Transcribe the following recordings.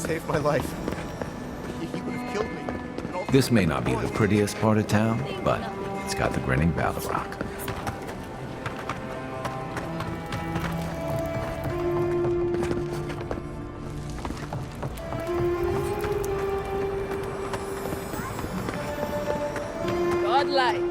saved my life. He would have killed me. This may not be the prettiest part of town, but it's got the grinning Battle Rock. Godlike.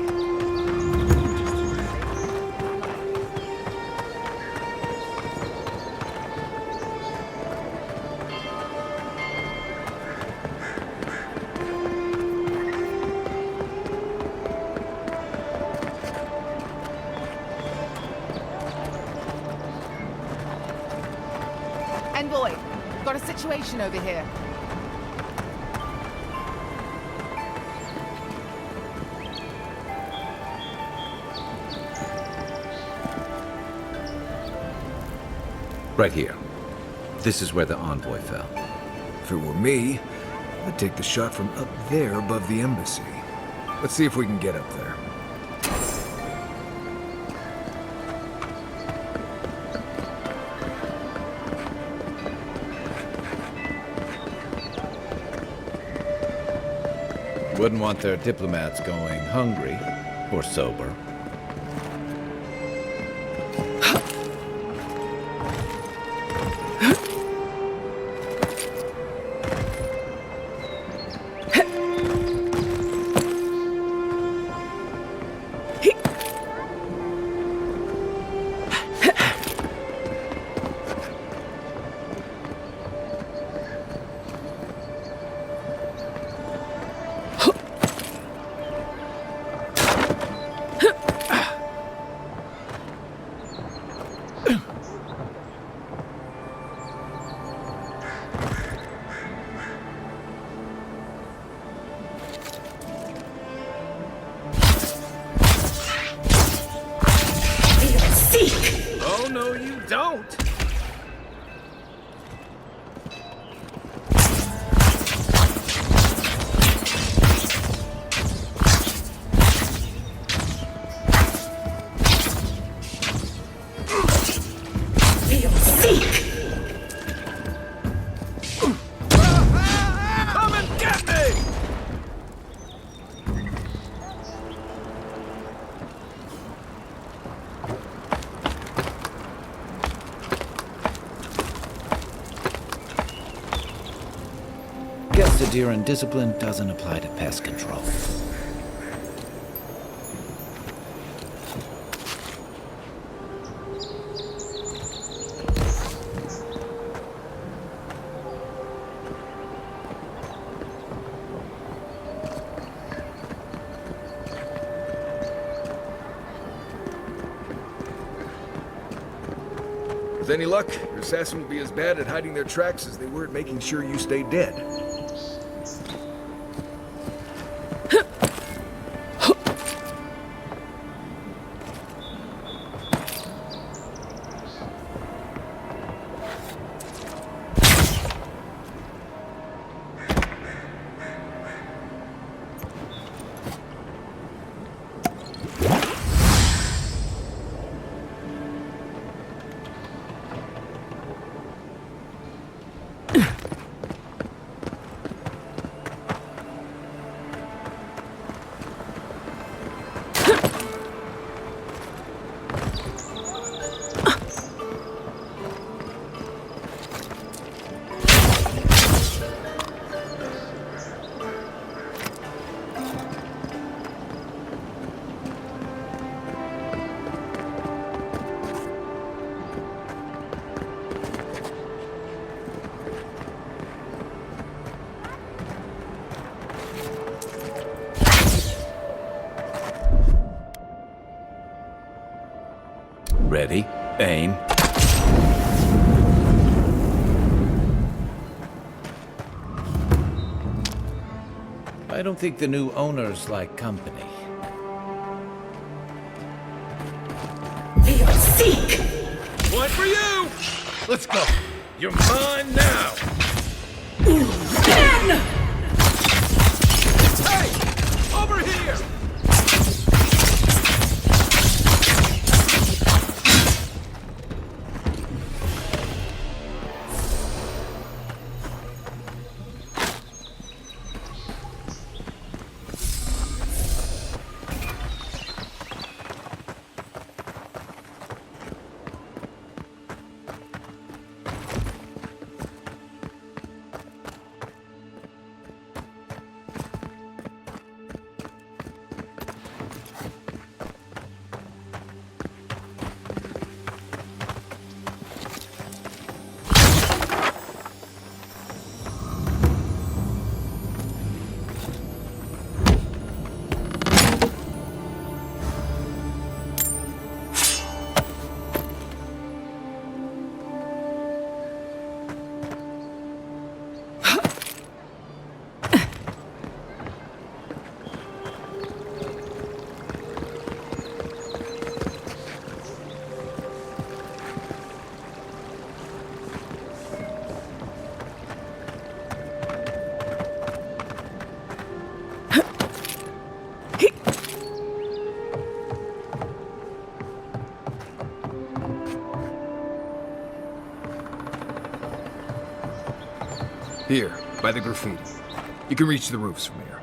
Envoy, got a situation over here. Right here. This is where the envoy fell. If it were me, I'd take the shot from up there above the embassy. Let's see if we can get up there. Wouldn't want their diplomats going hungry or sober. Oh, no, you don't! Come and get me! Guess the deer and discipline doesn't apply to pest control. With any luck, your assassin will be as bad at hiding their tracks as they were at making sure you stay dead. Ready, aim. I don't think the new owners like company. Seek! One for you! Let's go! You're mine now! Ben! Hey! Over here! by the graffiti. You can reach the roofs from here.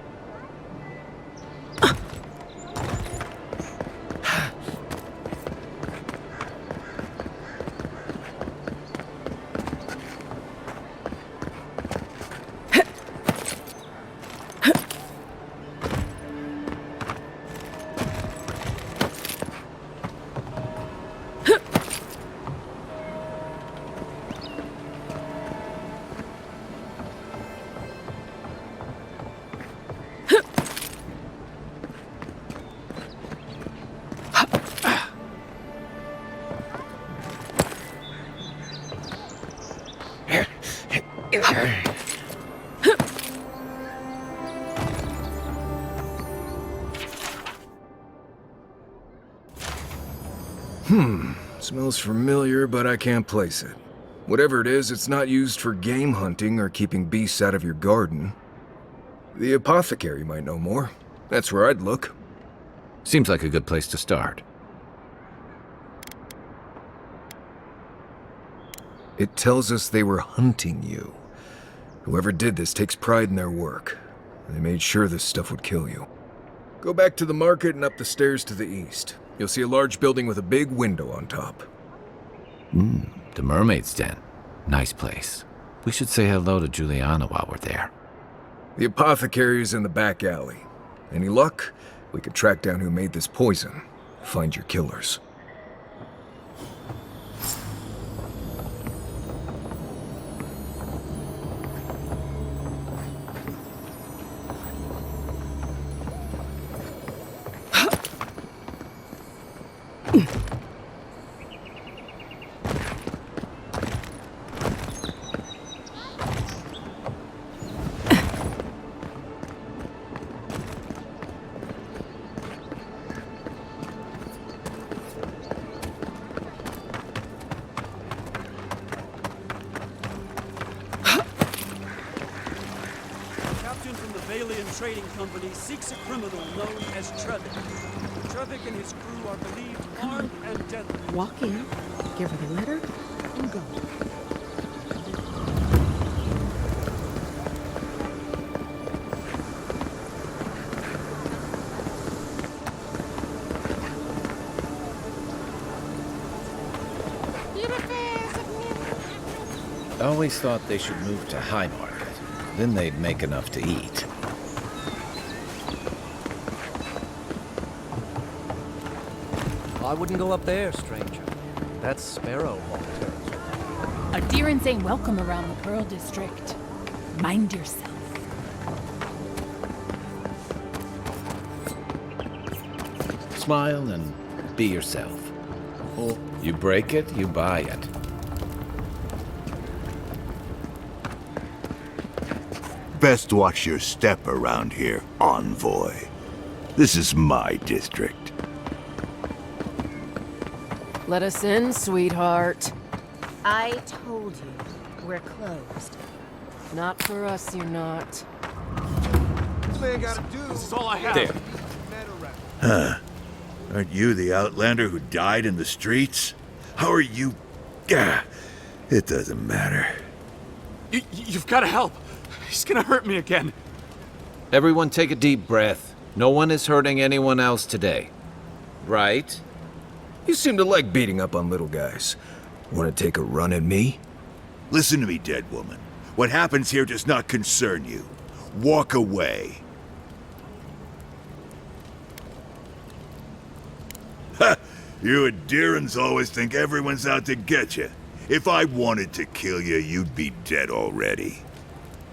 Smells familiar, but I can't place it. Whatever it is, it's not used for game hunting or keeping beasts out of your garden. The apothecary might know more. That's where I'd look. Seems like a good place to start. It tells us they were hunting you. Whoever did this takes pride in their work. They made sure this stuff would kill you. Go back to the market and up the stairs to the east. You'll see a large building with a big window on top. The Mermaid's Den. Nice place. We should say hello to Juliana while we're there. The apothecary is in the back alley. Any luck? We could track down who made this poison. Find your killers. Trading company seeks a criminal known as Trevik. Trevik and his crew are believed armed and deadly. Walk in, give her the letter, and go. I always thought they should move to High Market. Then they'd make enough to eat. I wouldn't go up there, stranger. That's Sparrow Hawk territory. Adherents ain't welcome around the Pearl District. Mind yourself. Smile and be yourself. Or you break it, you buy it. Best watch your step around here, envoy. This is my district. Let us in, sweetheart. I told you, we're closed. Not for us, you're not. This man gotta do. This is all I have. There. Huh. Aren't you the outlander who died in the streets? How are you? Gah. It doesn't matter. You've got to help. He's gonna hurt me again. Everyone take a deep breath. No one is hurting anyone else today. Right? You seem to like beating up on little guys. Want to take a run at me? Listen to me, dead woman. What happens here does not concern you. Walk away. Ha! You Adherents always think everyone's out to get you. If I wanted to kill you, you'd be dead already.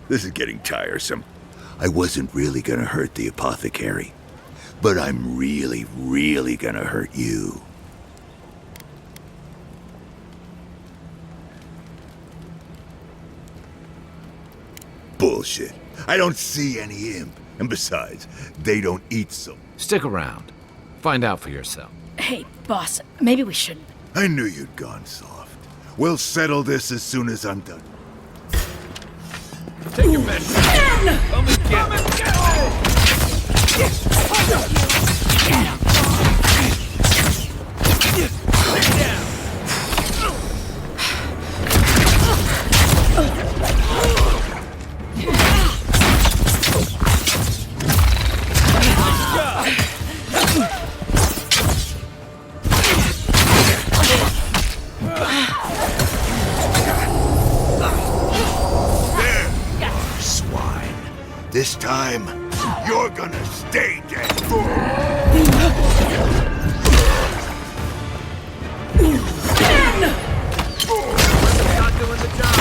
This is getting tiresome. I wasn't really gonna hurt the apothecary, but I'm really, really gonna hurt you. Bullshit. I don't see any imp. And besides, they don't eat so. Stick around. Find out for yourself. Hey, boss, maybe we shouldn't. I knew you'd gone soft. We'll settle this as soon as I'm done. Take your medicine. Come and get time, you're gonna stay dead. Not doing the job.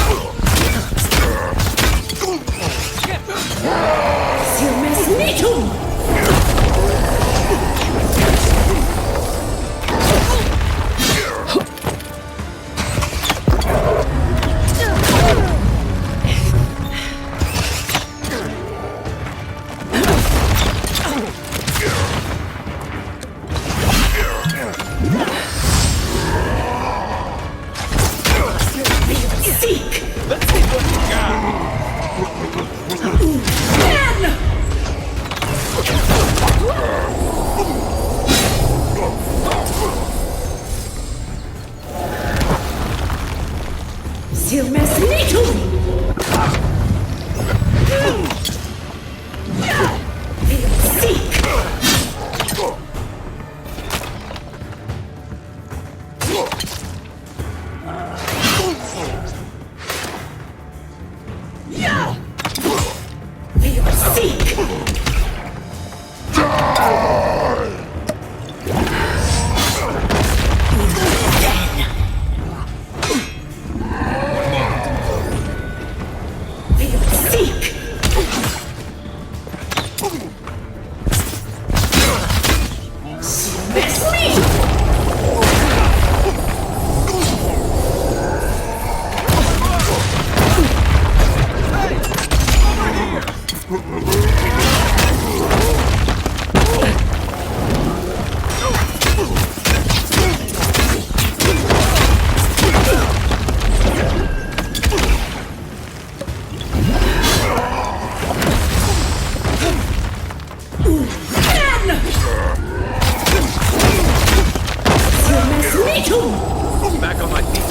Back on my feet.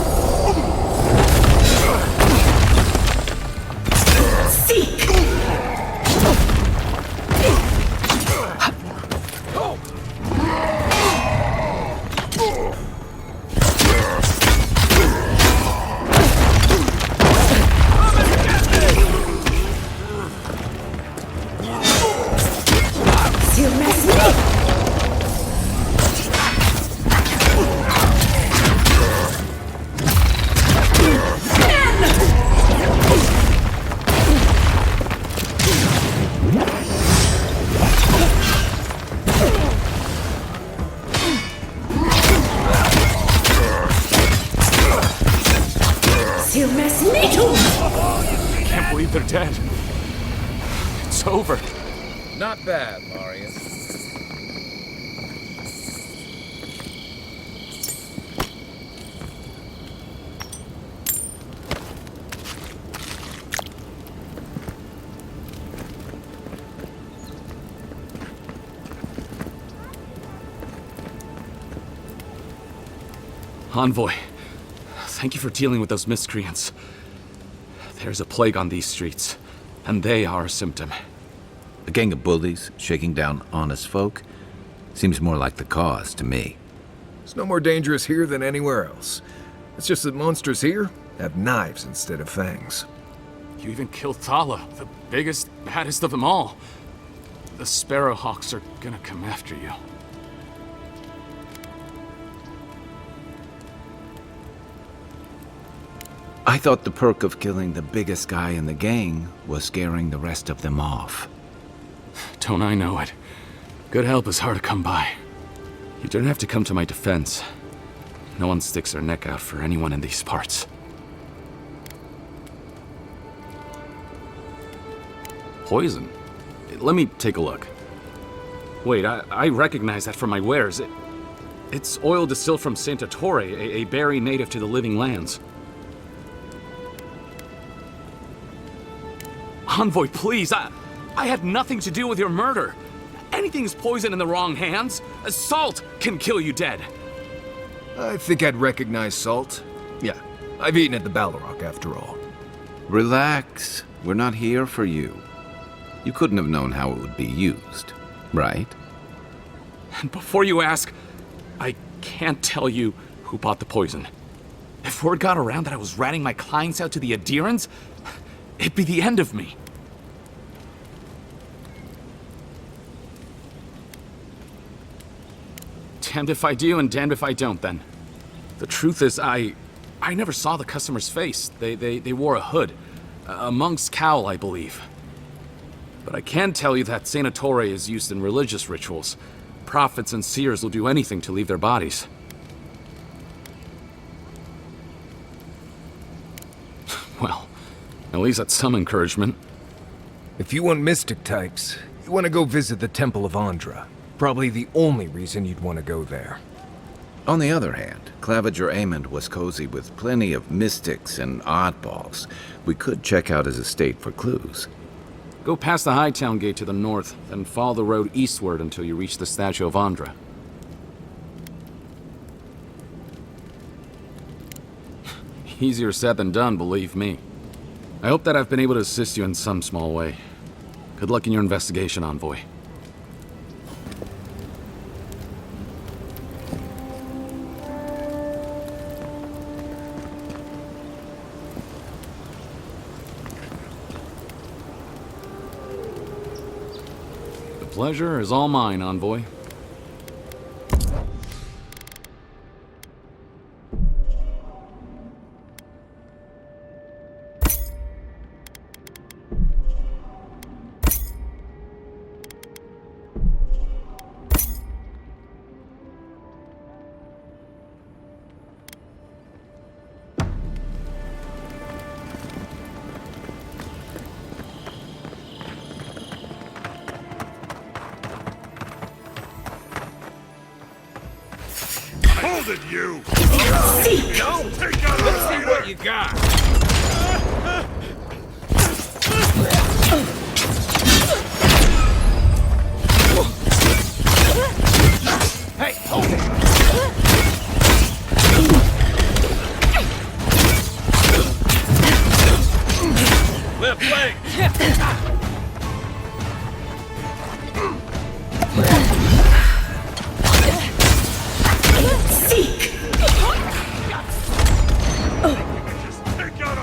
I can't believe they're dead. It's over. Not bad, Marius. Envoy, thank you for dealing with those miscreants. There's a plague on these streets, and they are a symptom. A gang of bullies shaking down honest folk seems more like the cause to me. It's no more dangerous here than anywhere else. It's just that monsters here have knives instead of fangs. You even killed Thala, the biggest, baddest of them all. The Sparrowhawks are gonna come after you. I thought the perk of killing the biggest guy in the gang was scaring the rest of them off. Don't I know it? Good help is hard to come by. You don't have to come to my defense. No one sticks their neck out for anyone in these parts. Poison? Let me take a look. Wait, I recognize that from my wares. It's oil distilled from Santa Torre, a berry native to the Living Lands. Envoy, please, I had nothing to do with your murder. Anything's poison in the wrong hands. Salt can kill you dead. I think I'd recognize salt. Yeah, I've eaten at the Balrog after all. Relax. We're not here for you. You couldn't have known how it would be used, right? And before you ask, I can't tell you who bought the poison. If word got around that I was ratting my clients out to the adherents, it'd be the end of me. Damned if I do and damned if I don't, then. The truth is, I never saw the customer's face. They wore a hood. A monk's cowl, I believe. But I can tell you that Sanatore is used in religious rituals. Prophets and seers will do anything to leave their bodies. Well, at least that's some encouragement. If you want mystic types, you want to go visit the Temple of Andra. Probably the only reason you'd want to go there. On the other hand, Claviger Amond was cozy with plenty of mystics and oddballs. We could check out his estate for clues. Go past the Hightown Gate to the north, then follow the road eastward until you reach the statue of Andra. Easier said than done, believe me. I hope that I've been able to assist you in some small way. Good luck in your investigation, Envoy. The pleasure is all mine, Envoy. Hold it, you! No! Let's see what you got! Hey, hold it! Left leg! Just take out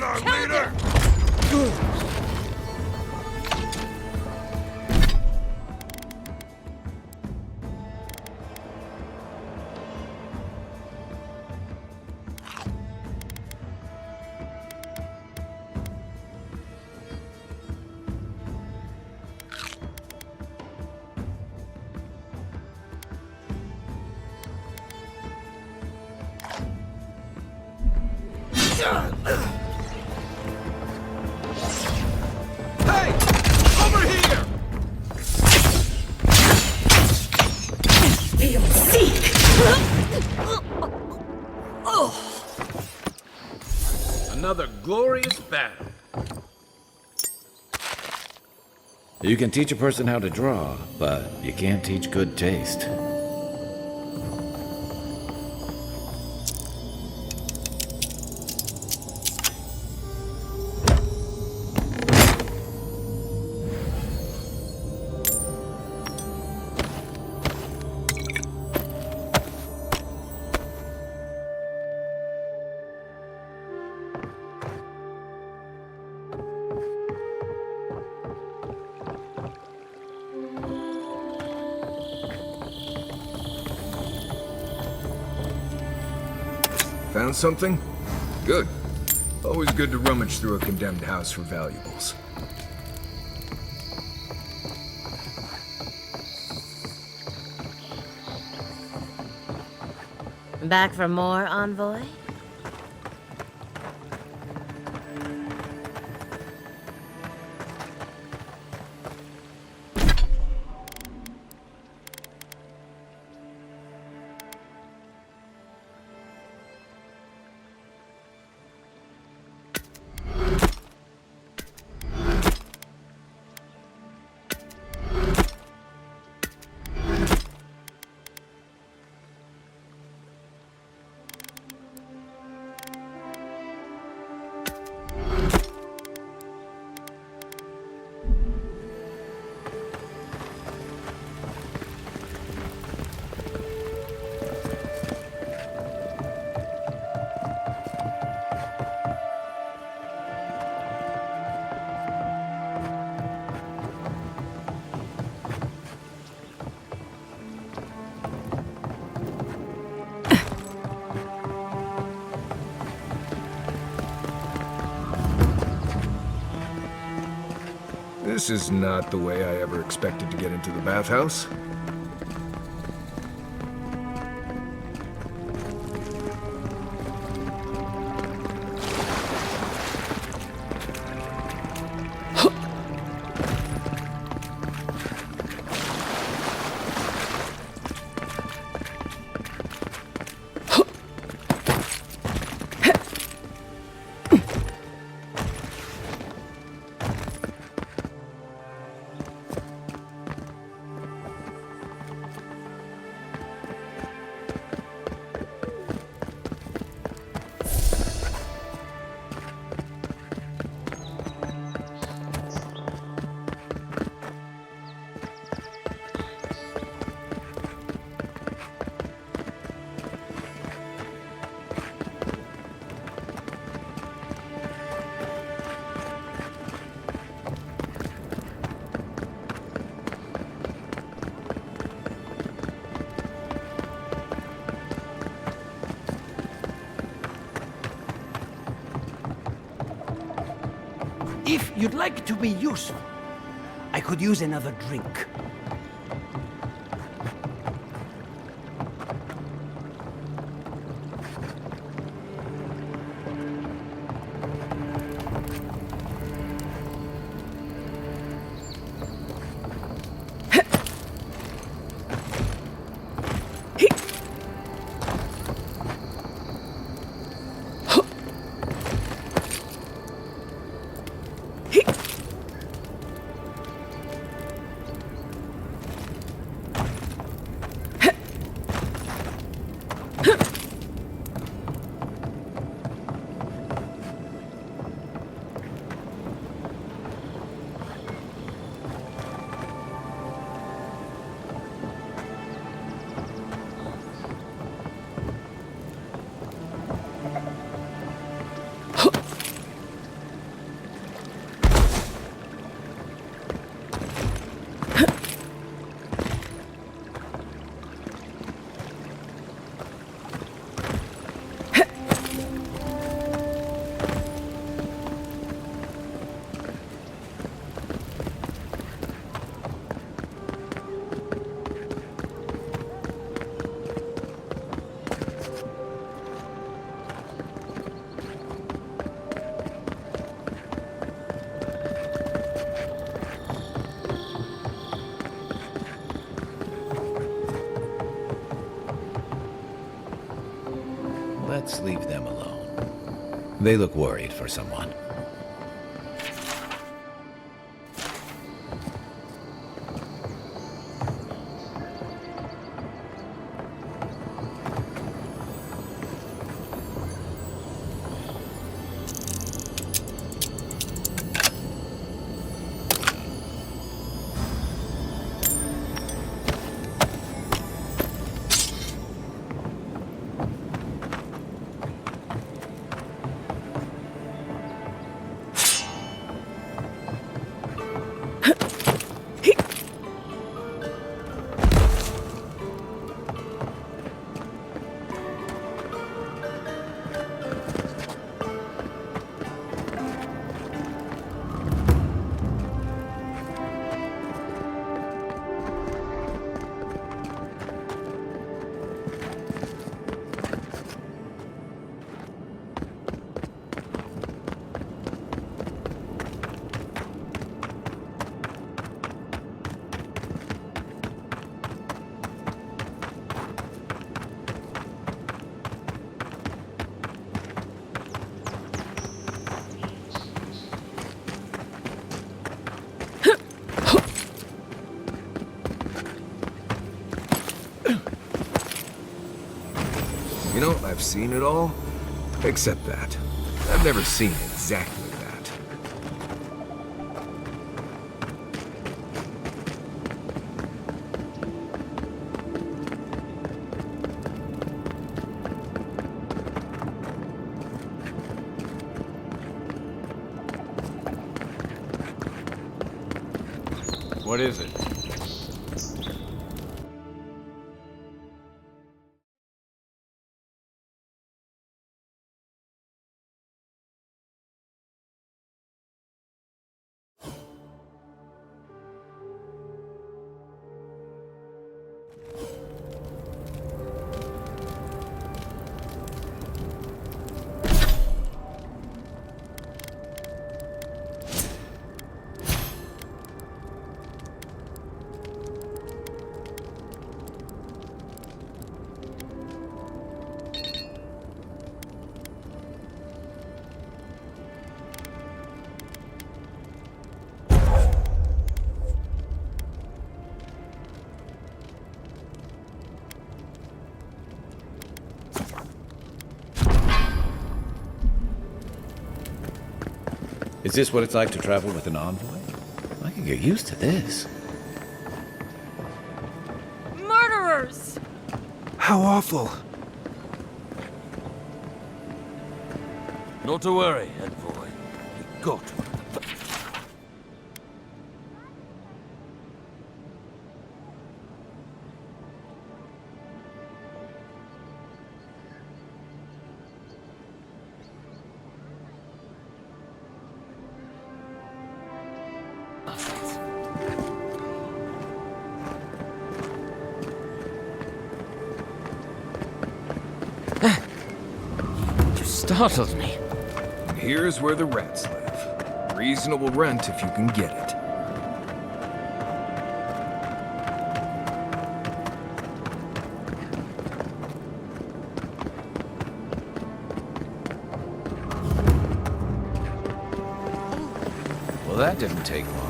not our leader! Hey! Over here! Another glorious battle. You can teach a person how to draw, but you can't teach good taste. Found something? Good. Always good to rummage through a condemned house for valuables. Back for more, envoy? This is not the way I ever expected to get into the bathhouse. If you'd like to be useful, I could use another drink. Let's leave them alone. They look worried for someone. You know, I've seen it all, except that. I've never seen exactly that. What is it? Is this what it's like to travel with an envoy? I can get used to this. Murderers! How awful. Not to worry, envoy. We got one. Startled me. And here's where the rats live. Reasonable rent if you can get it. Well, that didn't take long.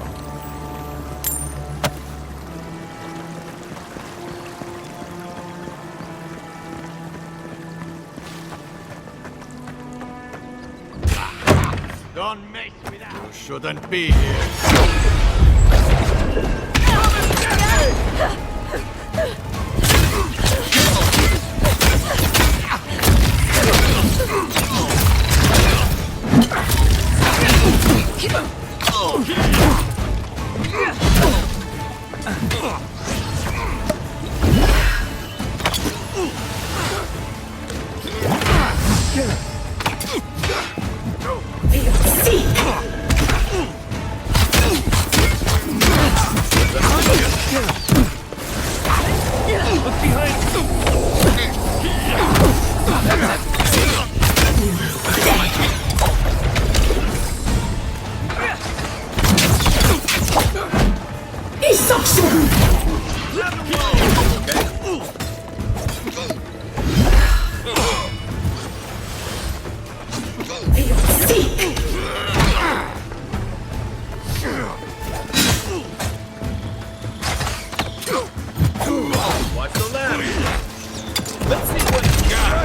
Don't mess with that. You shouldn't be here. Let's see what you got.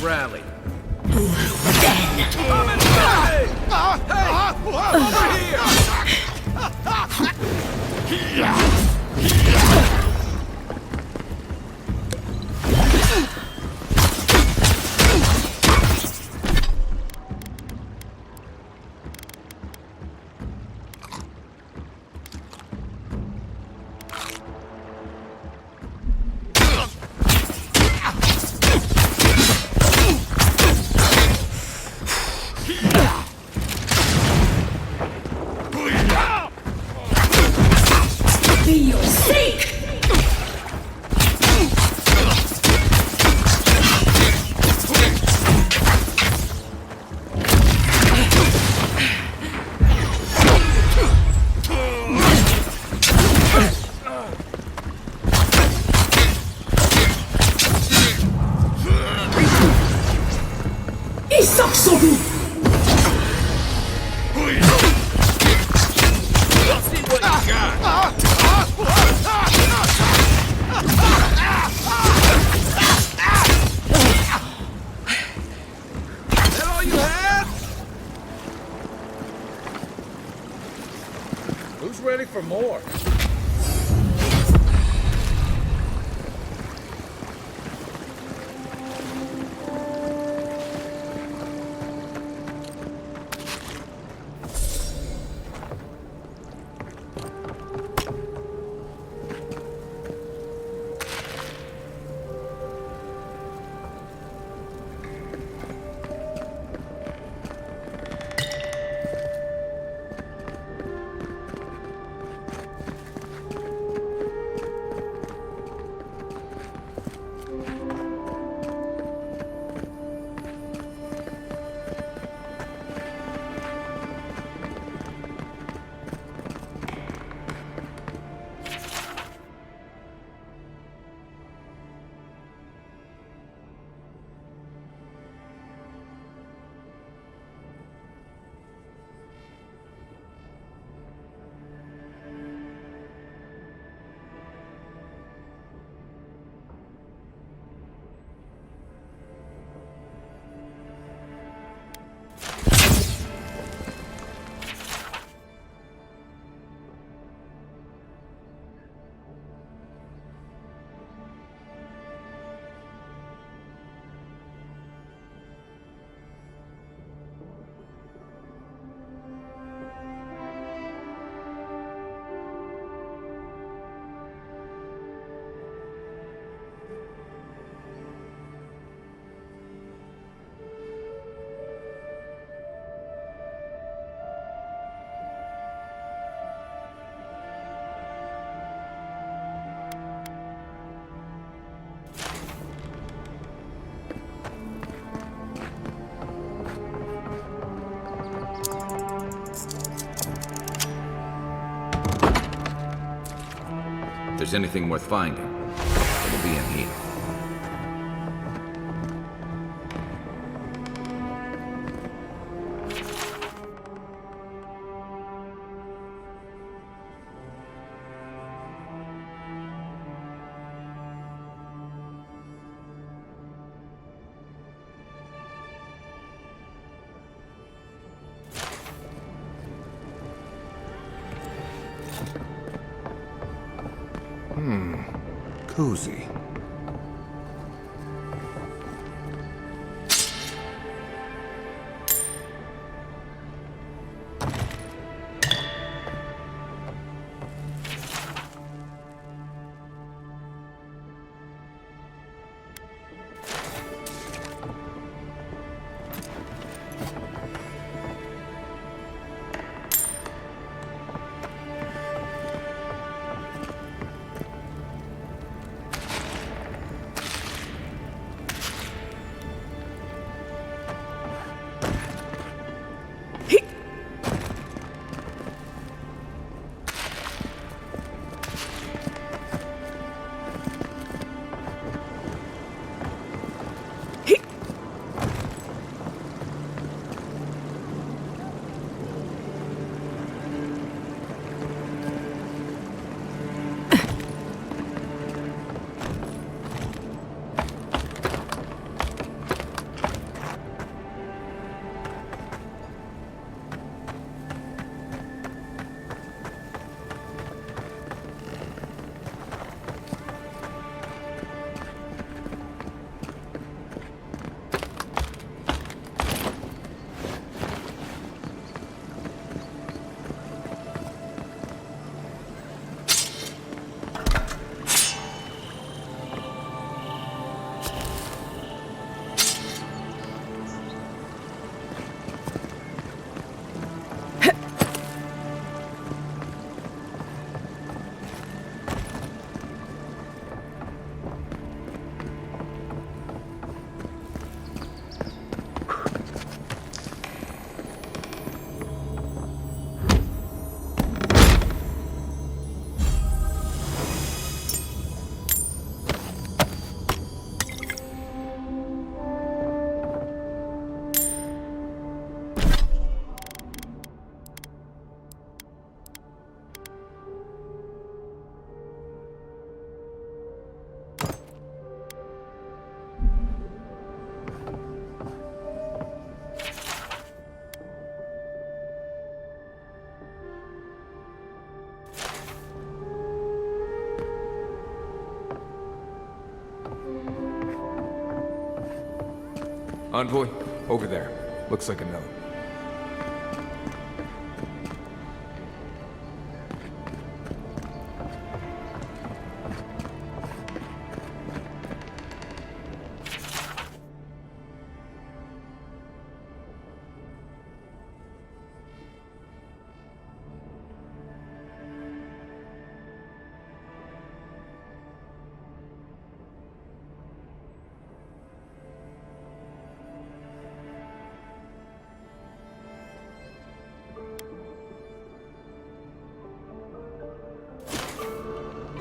Rally. Be your sake! 이석소비! Let's see what you got. That all you had? Who's ready for more? If there's anything worth finding, it'll be in here. Cozy. Envoy, over there. Looks like a note.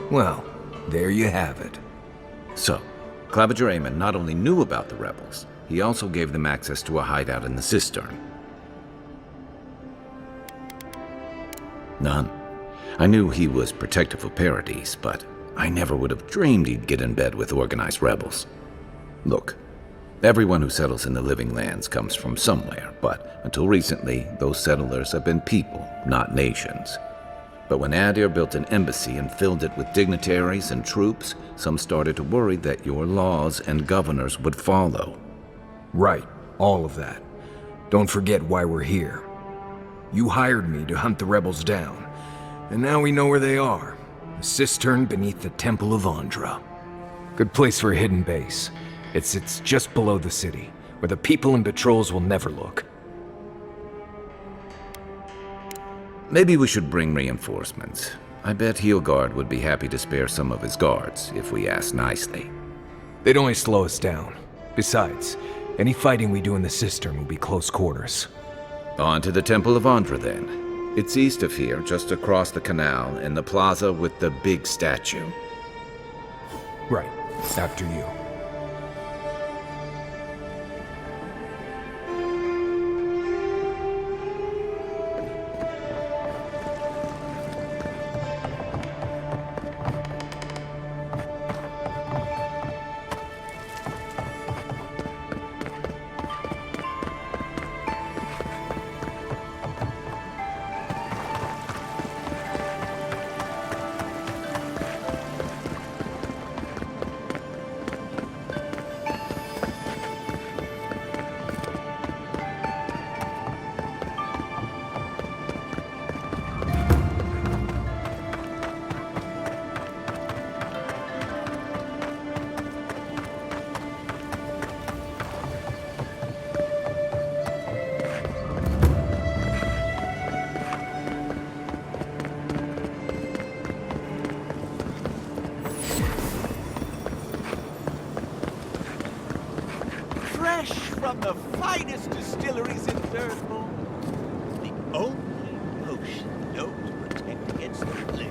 Well, there you have it. So, Claviger Amon not only knew about the rebels, he also gave them access to a hideout in the cistern. None. I knew he was protective of Paradise, but I never would have dreamed he'd get in bed with organized rebels. Look, everyone who settles in the Living Lands comes from somewhere, but until recently, those settlers have been people, not nations. But when Adir built an embassy and filled it with dignitaries and troops, some started to worry that your laws and governors would follow. Right, all of that. Don't forget why we're here. You hired me to hunt the rebels down, and now we know where they are. A cistern beneath the Temple of Andra. Good place for a hidden base. It sits just below the city, where the people and patrols will never look. Maybe we should bring reinforcements. I bet Heelguard would be happy to spare some of his guards, if we ask nicely. They'd only slow us down. Besides, any fighting we do in the cistern will be close quarters. On to the Temple of Andra, then. It's east of here, just across the canal, in the plaza with the big statue. Right, after you. Fresh from the finest distilleries in Thermal. The only potion known to protect against the plague.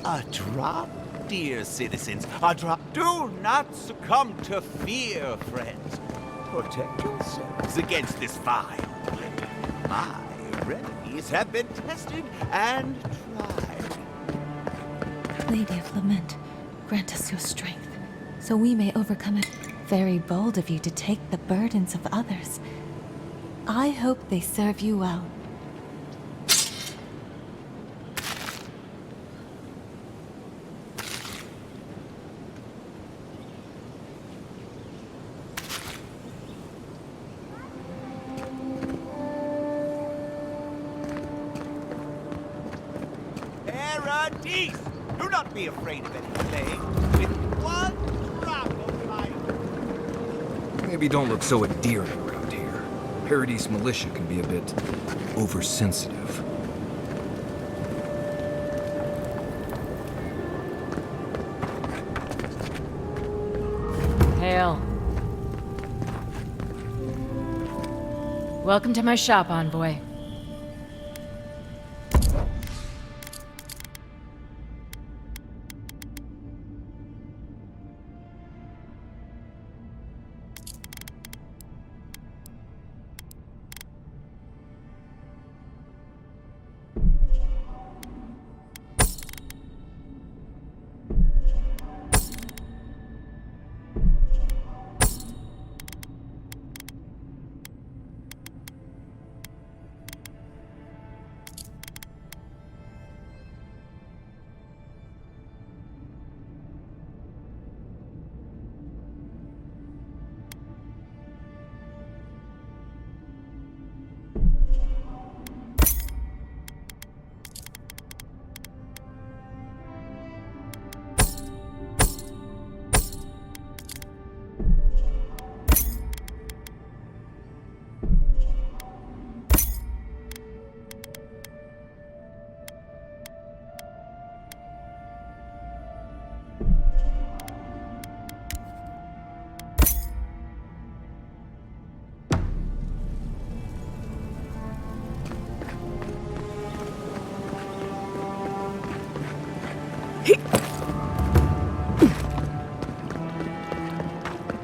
A drop, dear citizens, a drop. Do not succumb to fear, friends. Protect yourselves against this vile plague. My remedies have been tested and tried. Lady of Lament, grant us your strength, so we may overcome it. Very bold of you to take the burdens of others. I hope they serve you well. Paradise! Do not be afraid of anything. With one drop of my... Maybe don't look so endearing around here. Paradise militia can be a bit oversensitive. Hail. Welcome to my shop, Envoy.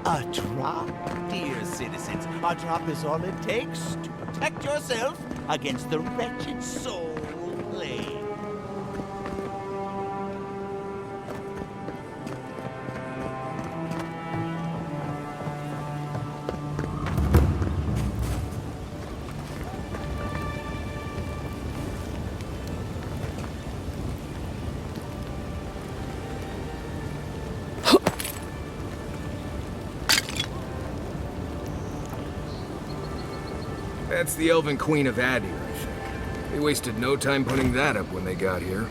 A drop, dear citizens. A drop is all it takes to protect yourself against the wretched soul plague. That's the Elven Queen of Adir, I think. They wasted no time putting that up when they got here.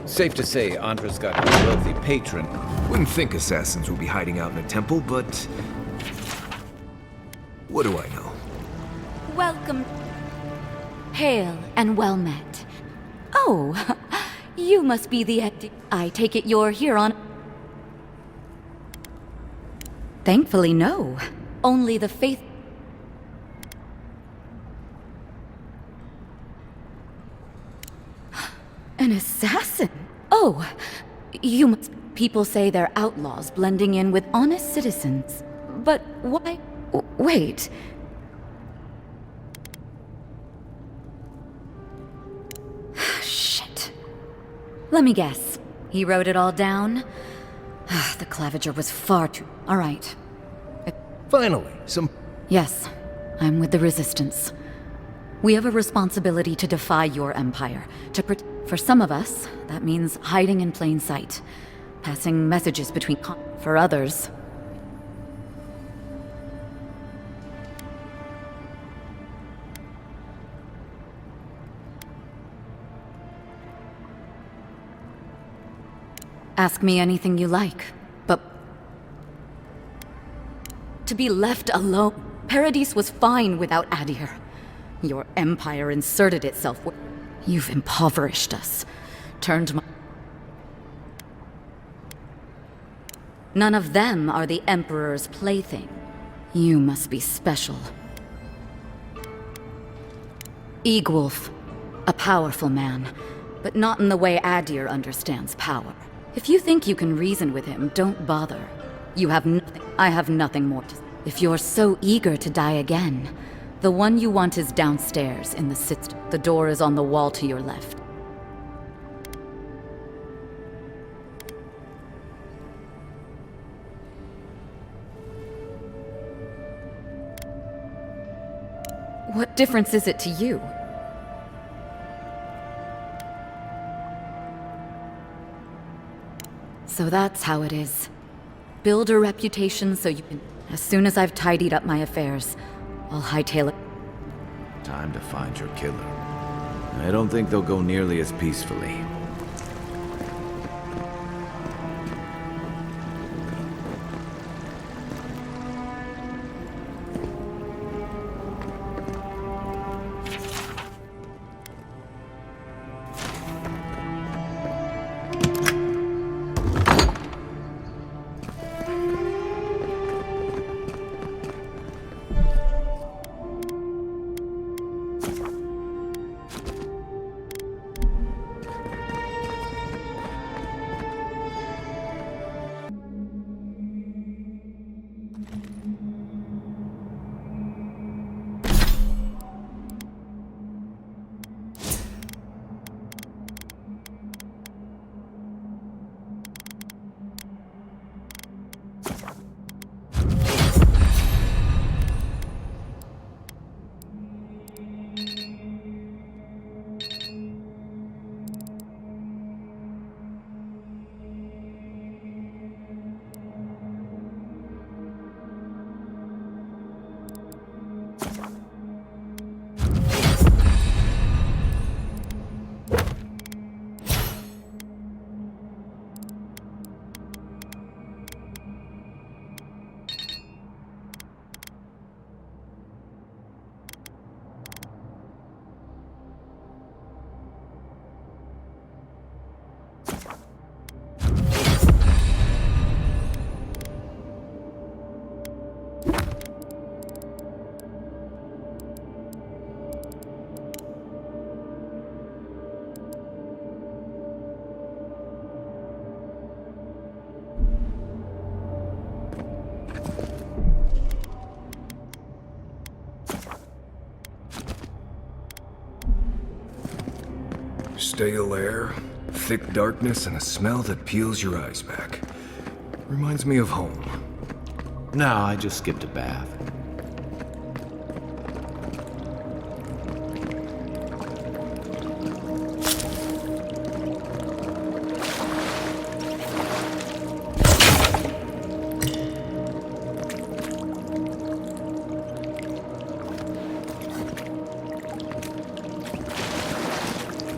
Safe to say, Andra's got a wealthy patron. Wouldn't think assassins would be hiding out in a temple, but... what do I know? Welcome. Hail and well met. Oh, you must be the... I take it you're here on... Thankfully, no. Only the faith... An assassin? Oh, you must... People say they're outlaws blending in with honest citizens. But why... Wait... Shit. Let me guess. He wrote it all down? The claviger was far too... All right. Finally, some... Yes, I'm with the Resistance. We have a responsibility to defy your empire, For some of us, that means hiding in plain sight, passing messages between For others... Ask me anything you like, but... To be left alone... Paradis was fine without Adir. Your empire inserted itself... You've impoverished us. Turned my... None of them are the Emperor's plaything. You must be special. Egwulf. A powerful man, but not in the way Adir understands power. If you think you can reason with him, don't bother. You have nothing. I have nothing more to say. If you're so eager to die again, the one you want is downstairs in the sit. The door is on the wall to your left. What difference is it to you? So that's how it is. Build a reputation so you can... As soon as I've tidied up my affairs, I'll hightail it. Time to find your killer. I don't think they'll go nearly as peacefully. stale air, thick darkness, and a smell that peels your eyes back. Reminds me of home. No, I just skipped a bath.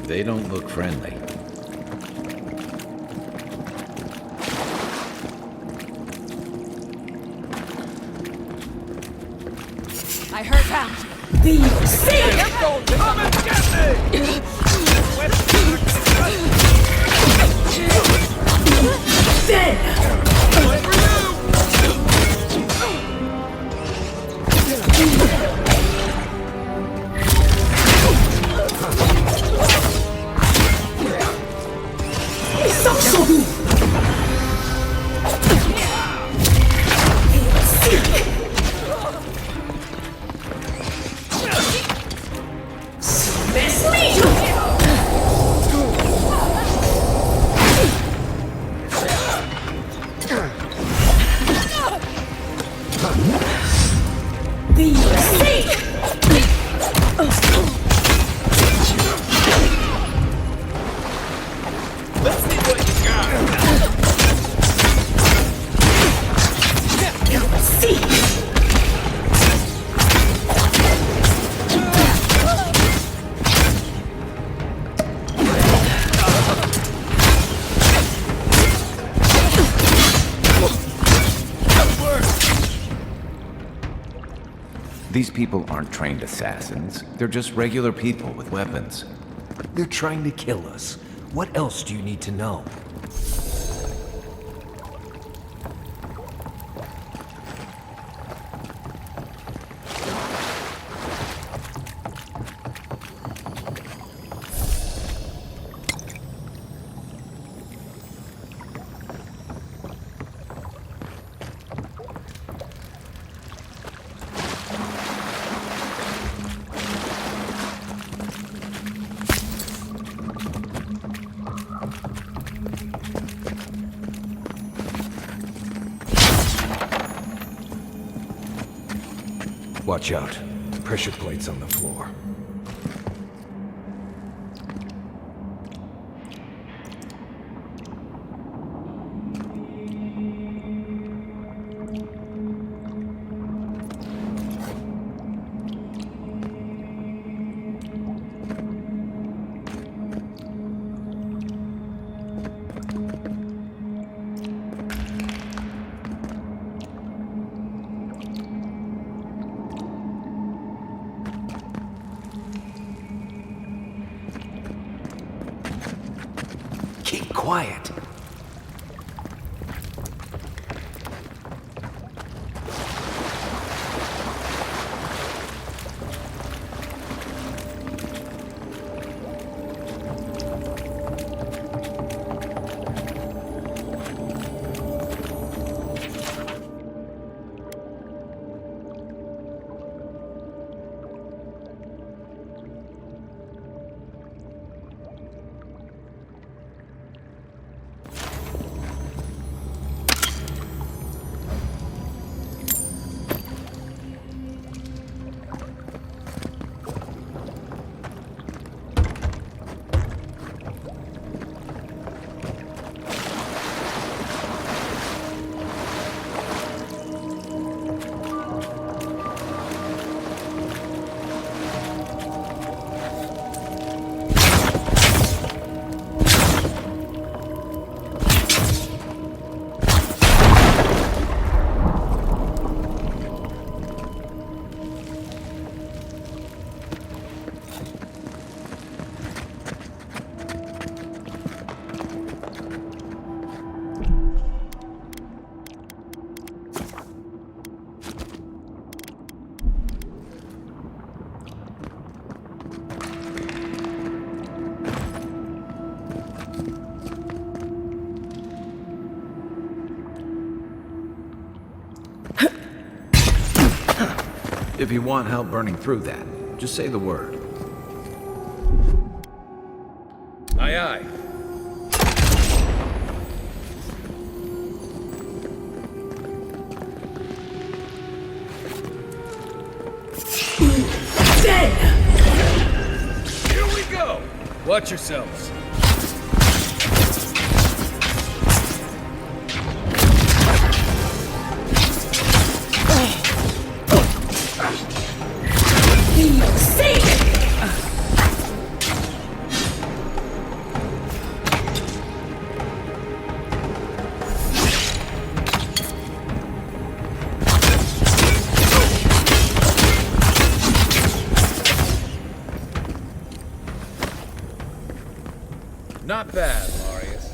They don't look friendly. I heard that. Come and get me! Dead! These people aren't trained assassins. They're just regular people with weapons. They're trying to kill us. What else do you need to know? Watch out. Pressure plates on the floor. Keep quiet. If you want help burning through that, just say the word. Aye, aye. Here we go! Watch yourselves. Not bad, Marius.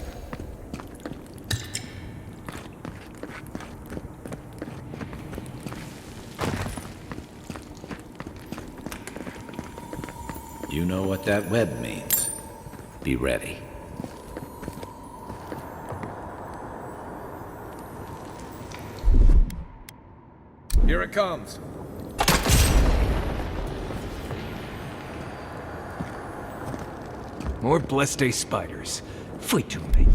You know what that web means. Be ready. Here it comes. More Bleste spiders. Fui to me.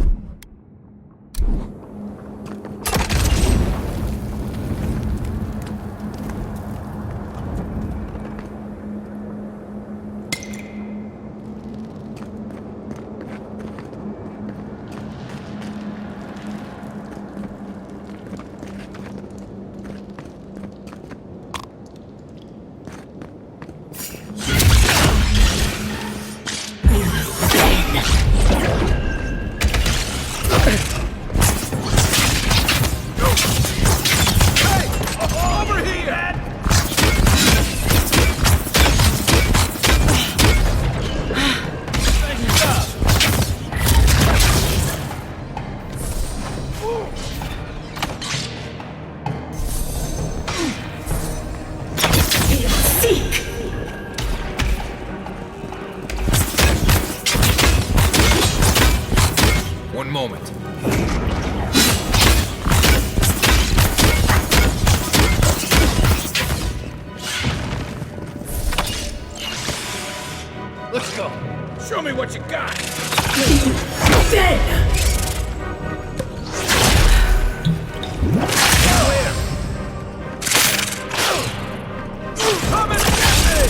One moment. Let's go. Show me what you got. Come and get me!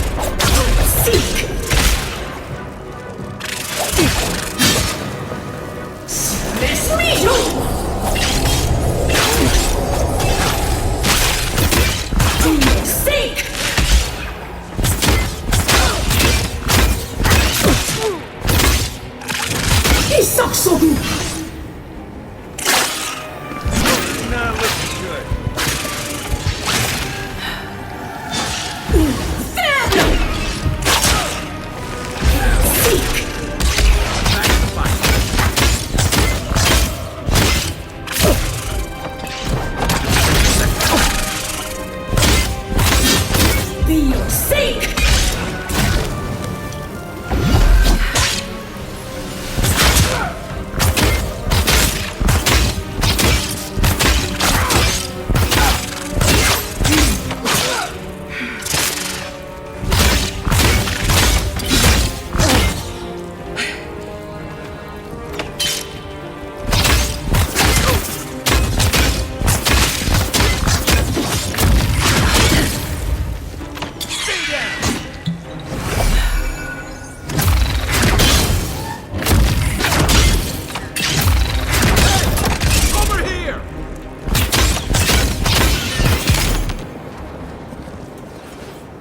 Not looking good.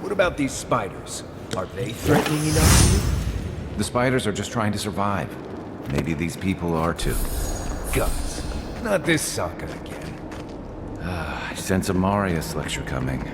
What about these spiders? Are they threatening enough to you? The spiders are just trying to survive. Maybe these people are too. Guts. Not this sucker again. I sense a Marius lecture coming.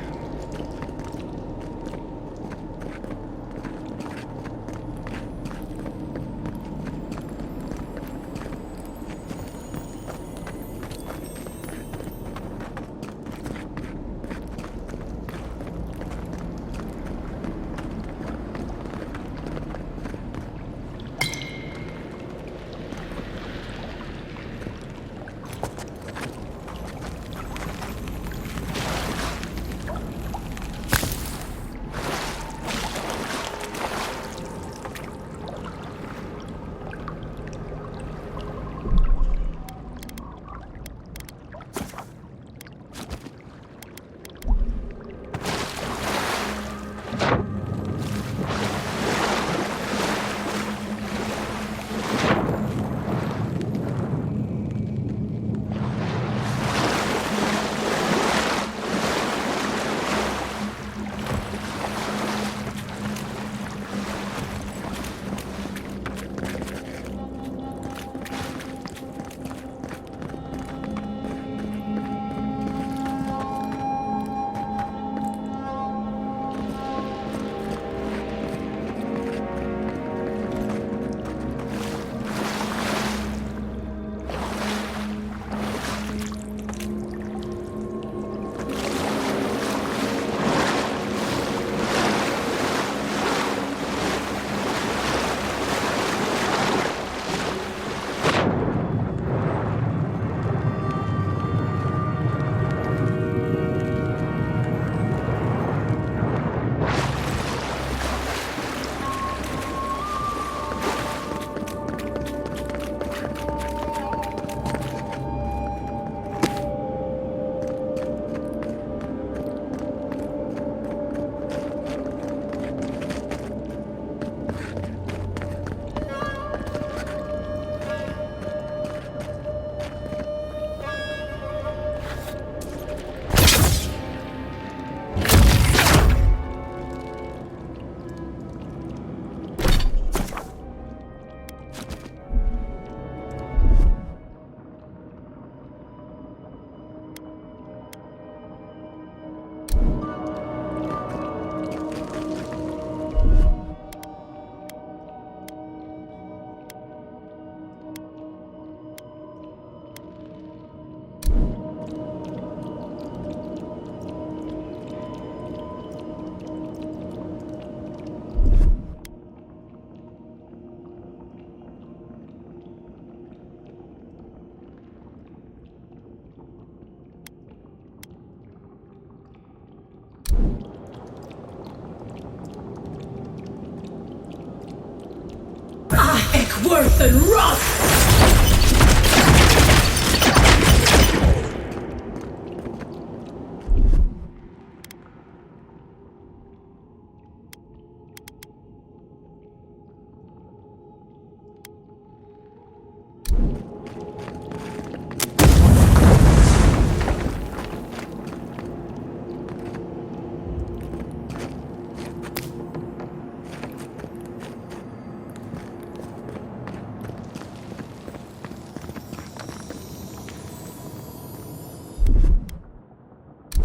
Worth and rust!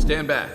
Stand back.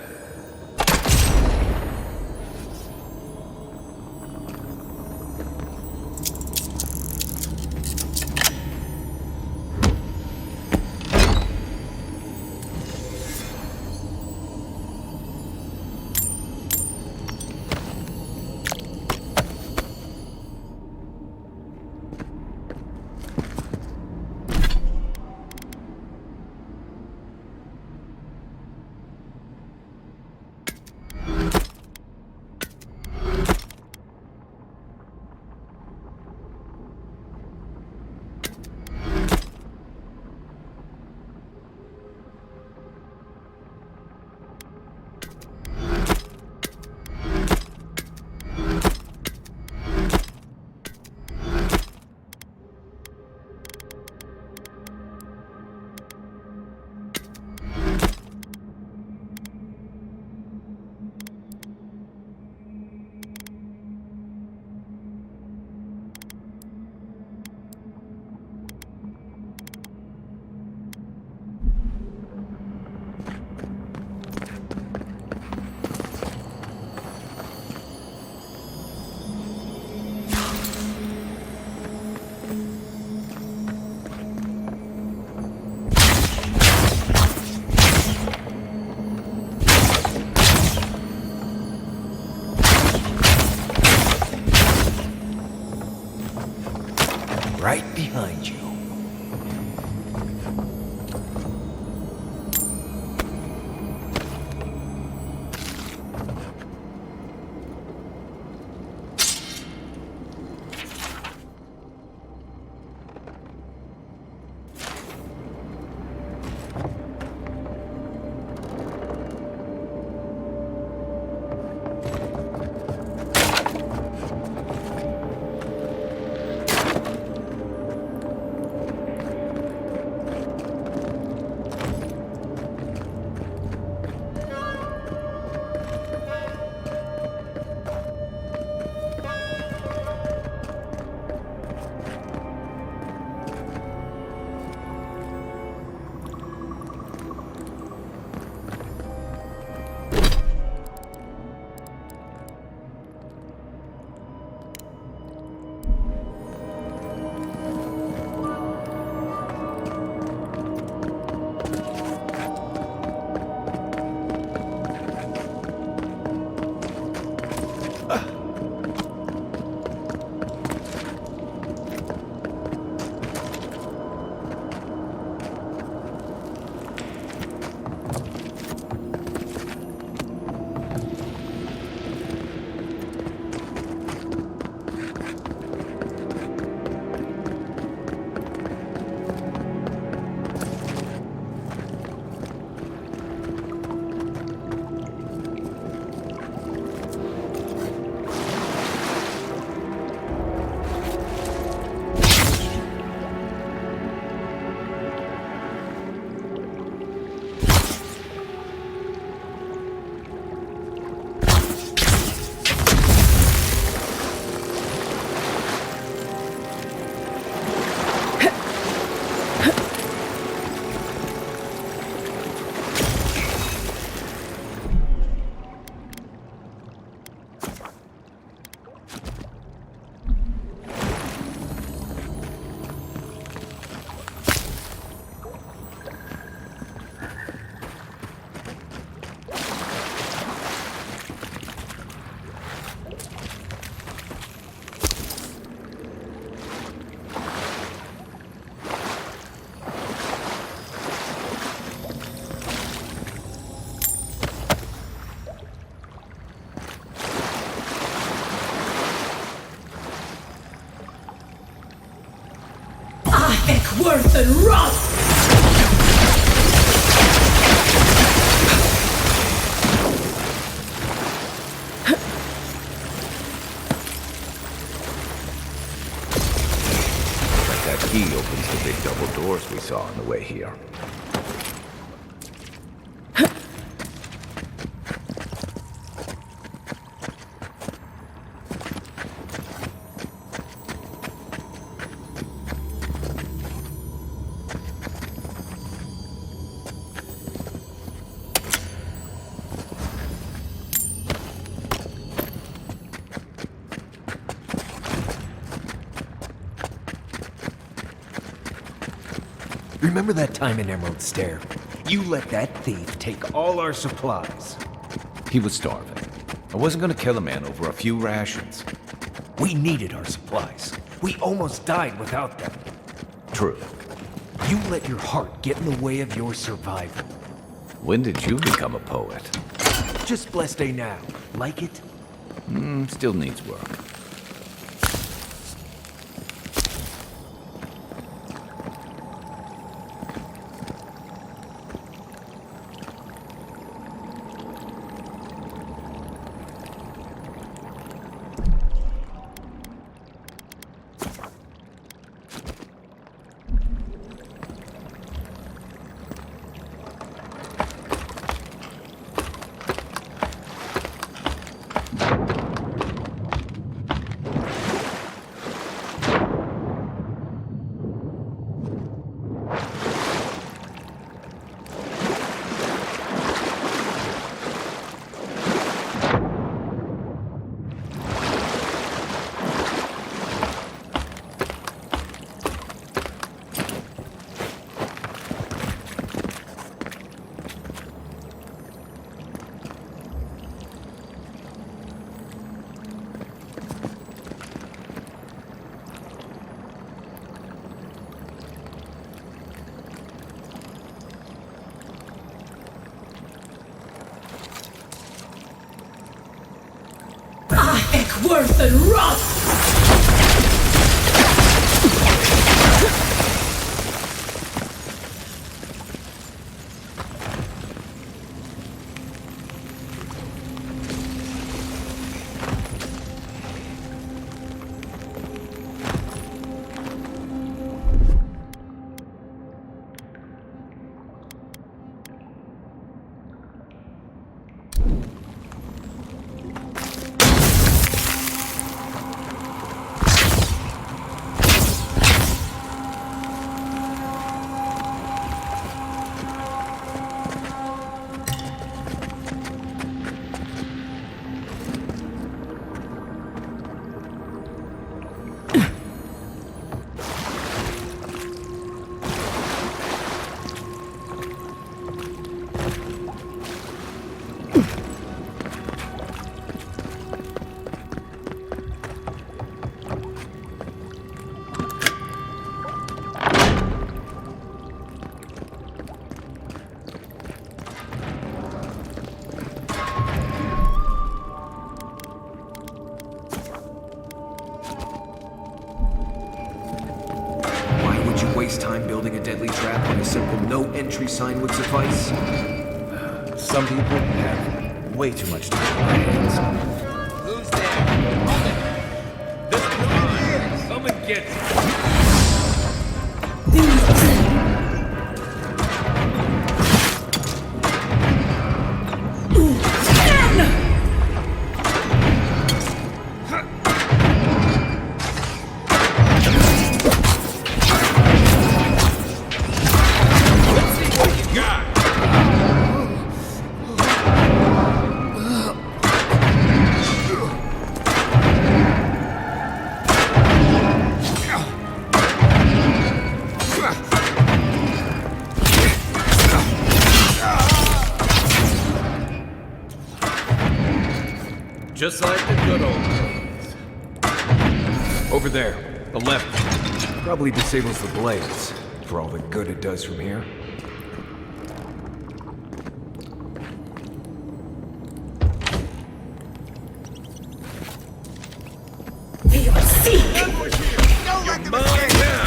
Right behind you. worse than rust! That key opens the big double doors we saw on the way here. Remember that time in Emerald Stair? You let that thief take all our supplies. He was starving. I wasn't gonna kill a man over a few rations. We needed our supplies. We almost died without them. True. You let your heart get in the way of your survival. When did you become a poet? Just blessed day now. Like it? Still needs work. Worse than rust! Time building a deadly trap when a simple no entry sign would suffice? Some people have way too much time on their hands. Who's there? Hold it. This one. Someone gets it. Just like the good old days. Over there, the left. Probably disables the blades, for all the good it does from here. You see! You're mine now!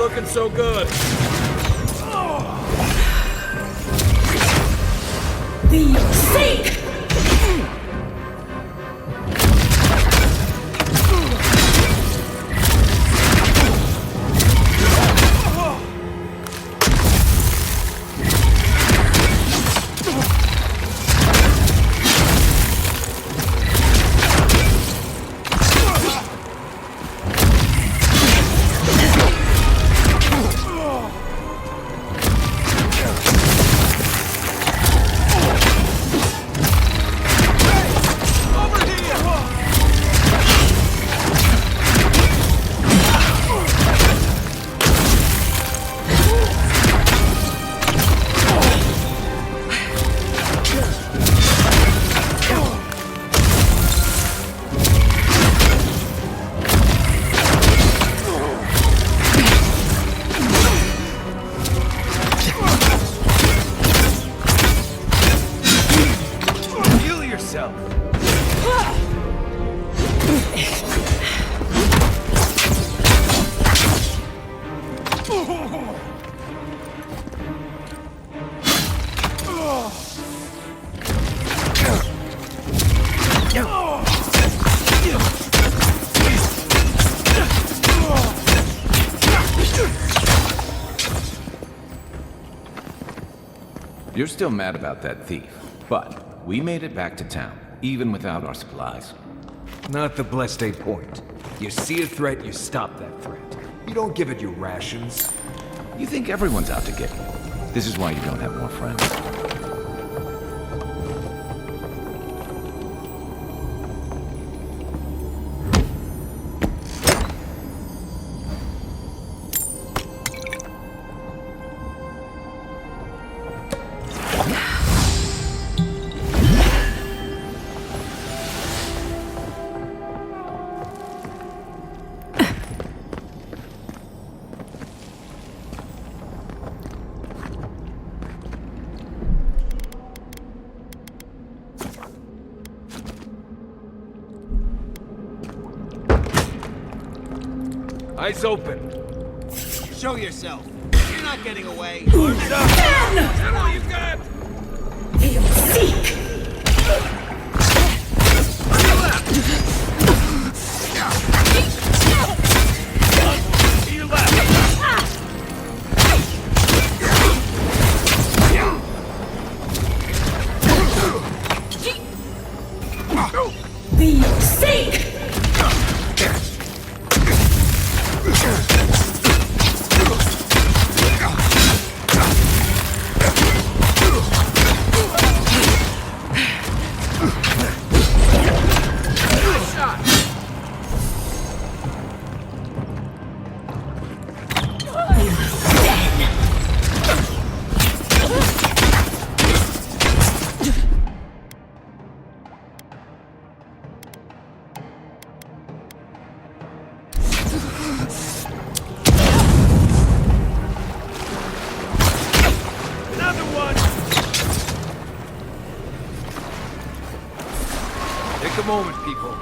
looking so good. The sake! You're still mad about that thief, but we made it back to town, even without our supplies. Not the blessed A point. You see a threat, you stop that threat. You don't give it your rations. You think everyone's out to get you. This is why you don't have more friends. Eyes open. Show yourself. You're not getting away. Is that all you got? Seek! The sake! Take a moment, people.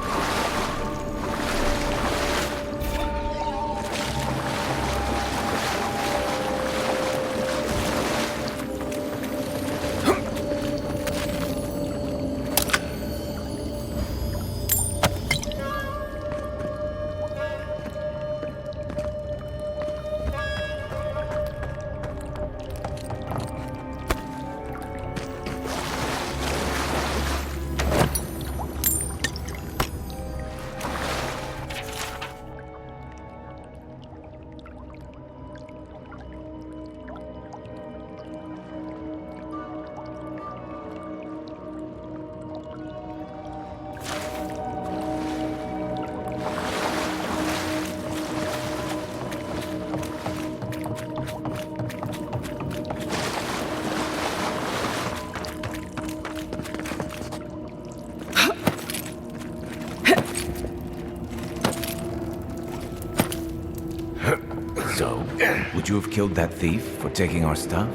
So, would you have killed that thief for taking our stuff?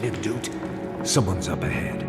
Live, dude. Someone's up ahead.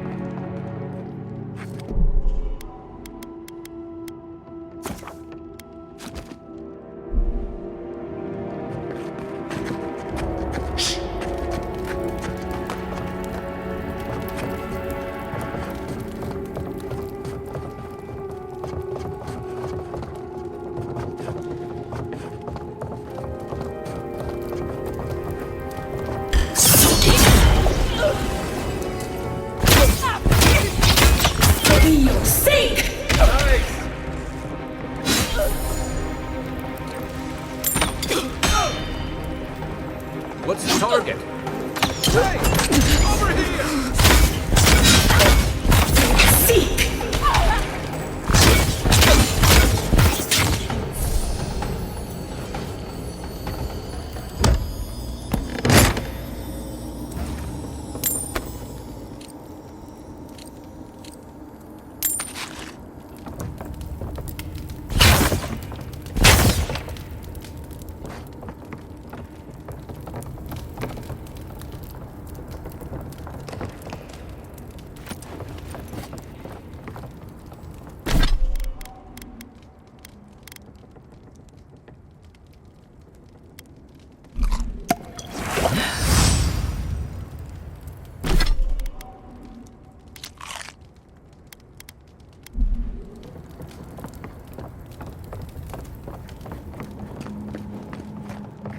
What's the target? Hey! Over here! Seek!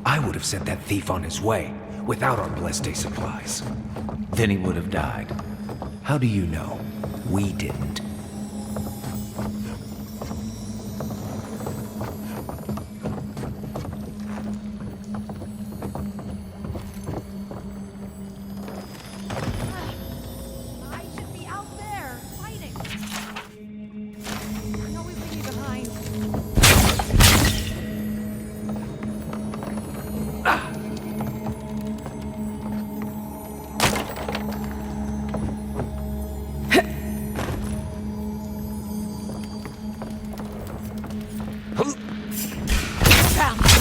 I would have sent that thief on his way, without our blessed day supplies. Then he would have died. How do you know? We didn't. I should be out there, fighting. You're always leave me behind.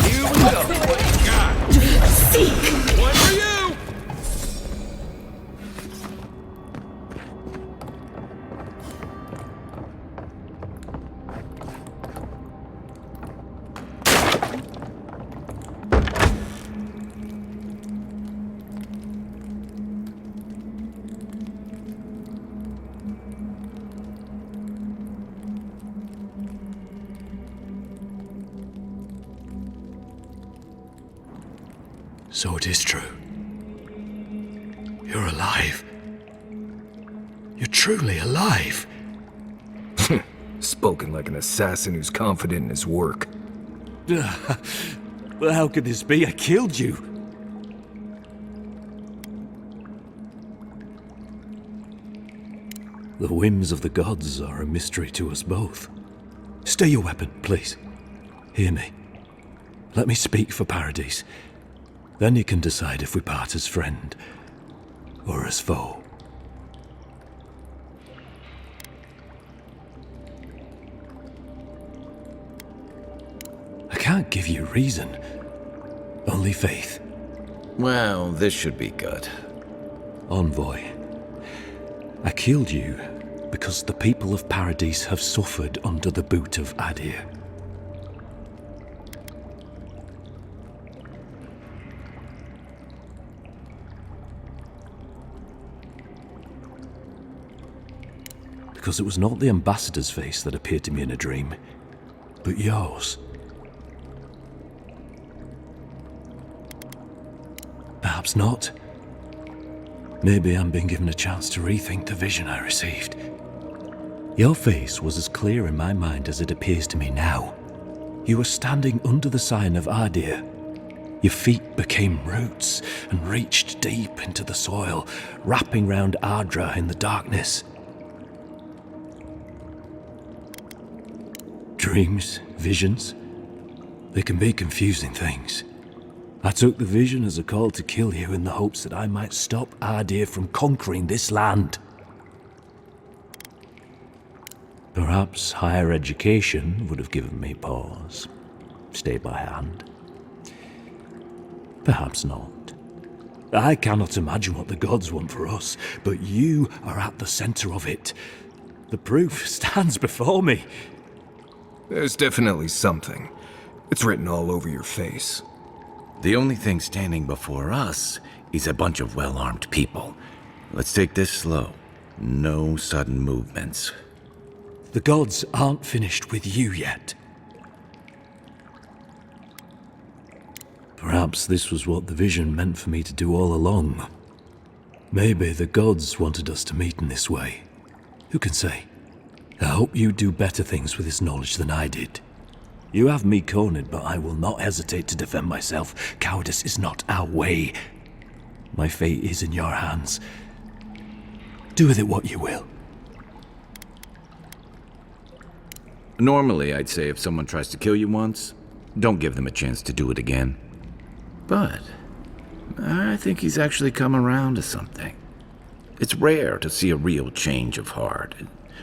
Here we go. One for you! So it is true. You're alive. You're truly alive. Spoken like an assassin who's confident in his work. Well, how could this be? I killed you. The whims of the gods are a mystery to us both. Stay your weapon, please. Hear me. Let me speak for Paradise. Then you can decide if we part as friend or as foe. I can't give you reason, only faith. Well, this should be good. Envoy, I killed you because the people of Paradise have suffered under the boot of Adir. Because it was not the ambassador's face that appeared to me in a dream, but yours. Perhaps not. Maybe I'm being given a chance to rethink the vision I received. Your face was as clear in my mind as it appears to me now. You were standing under the sign of Adir. Your feet became roots and reached deep into the soil, wrapping round Ardra in the darkness. Dreams, visions, they can be confusing things. I took the vision as a call to kill you in the hopes that I might stop Adir from conquering this land. Perhaps higher education would have given me pause. Stay by hand. Perhaps not. I cannot imagine what the gods want for us, but you are at the center of it. The proof stands before me. There's definitely something. It's written all over your face. The only thing standing before us is a bunch of well-armed people. Let's take this slow. No sudden movements. The gods aren't finished with you yet. Perhaps this was what the vision meant for me to do all along. Maybe the gods wanted us to meet in this way. Who can say? I hope you do better things with this knowledge than I did. You have me cornered, but I will not hesitate to defend myself. Cowardice is not our way. My fate is in your hands. Do with it what you will. Normally, I'd say if someone tries to kill you once, don't give them a chance to do it again. But I think he's actually come around to something. It's rare to see a real change of heart.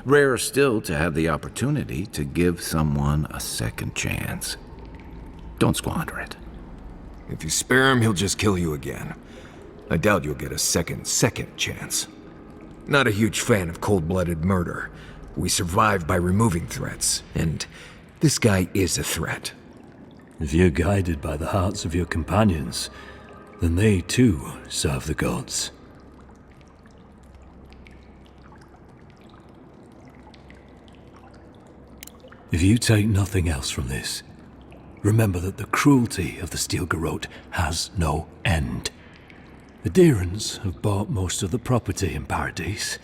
Rarer still to have the opportunity to give someone a second chance. Don't squander it. If you spare him, he'll just kill you again. I doubt you'll get a second chance. Not a huge fan of cold-blooded murder. We survive by removing threats, and this guy is a threat. If you're guided by the hearts of your companions, then they too serve the gods. If you take nothing else from this, remember that the cruelty of the Steel Garrote has no end. The Deerans have bought most of the property in Paradise,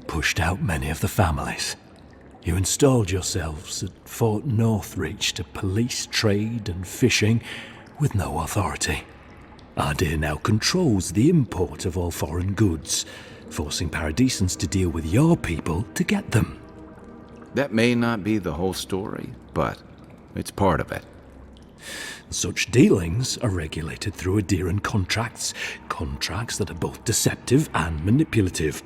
pushed out many of the families. You installed yourselves at Fort Northreach to police trade and fishing with no authority. Ardea now controls the import of all foreign goods, forcing Paradisans to deal with your people to get them. That may not be the whole story, but it's part of it. Such dealings are regulated through Aderan contracts that are both deceptive and manipulative.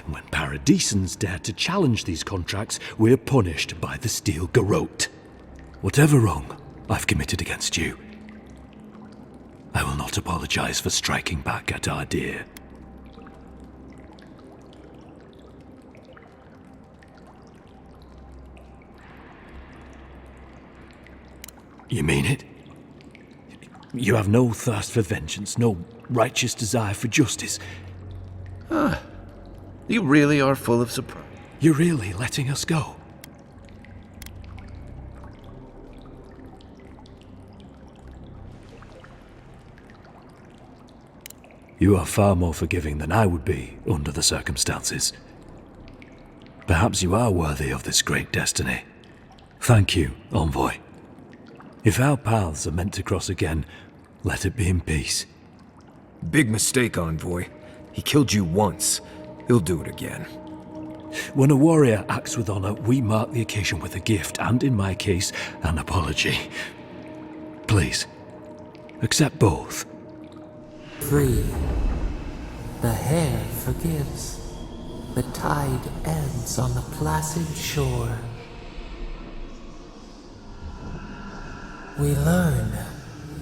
When Paradisans dare to challenge these contracts, we're punished by the Steel Garrote. Whatever wrong I've committed against you, I will not apologize for striking back at Ardea. You mean it? You have no thirst for vengeance, no righteous desire for justice. You really are full of surprise. You're really letting us go? You are far more forgiving than I would be under the circumstances. Perhaps you are worthy of this great destiny. Thank you, Envoy. If our paths are meant to cross again, let it be in peace. Big mistake, Envoy. He killed you once. He'll do it again. When a warrior acts with honor, we mark the occasion with a gift, and in my case, an apology. Please, accept both. Free. The hair forgives. The tide ends on the placid shore. We learn.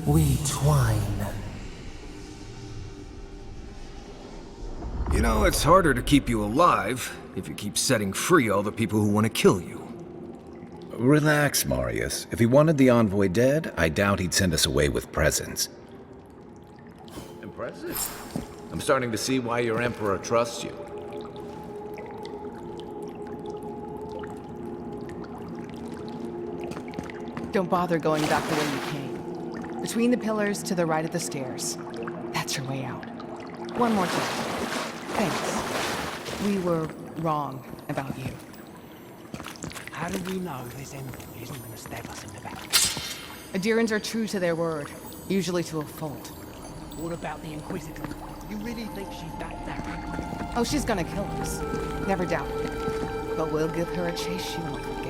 We twine. You know, it's harder to keep you alive if you keep setting free all the people who want to kill you. Relax, Marius. If he wanted the Envoy dead, I doubt he'd send us away with presents. Impressive. I'm starting to see why your Emperor trusts you. Don't bother going back the way you came. Between the pillars to the right of the stairs. That's your way out. One more time. Thanks. We were wrong about you. How do we know this envoy isn't going to stab us in the back? Adirans are true to their word, usually to a fault. What about the Inquisitor? You really think she's back there? Oh, she's gonna kill us. Never doubt it. But we'll give her a chase she won't forget.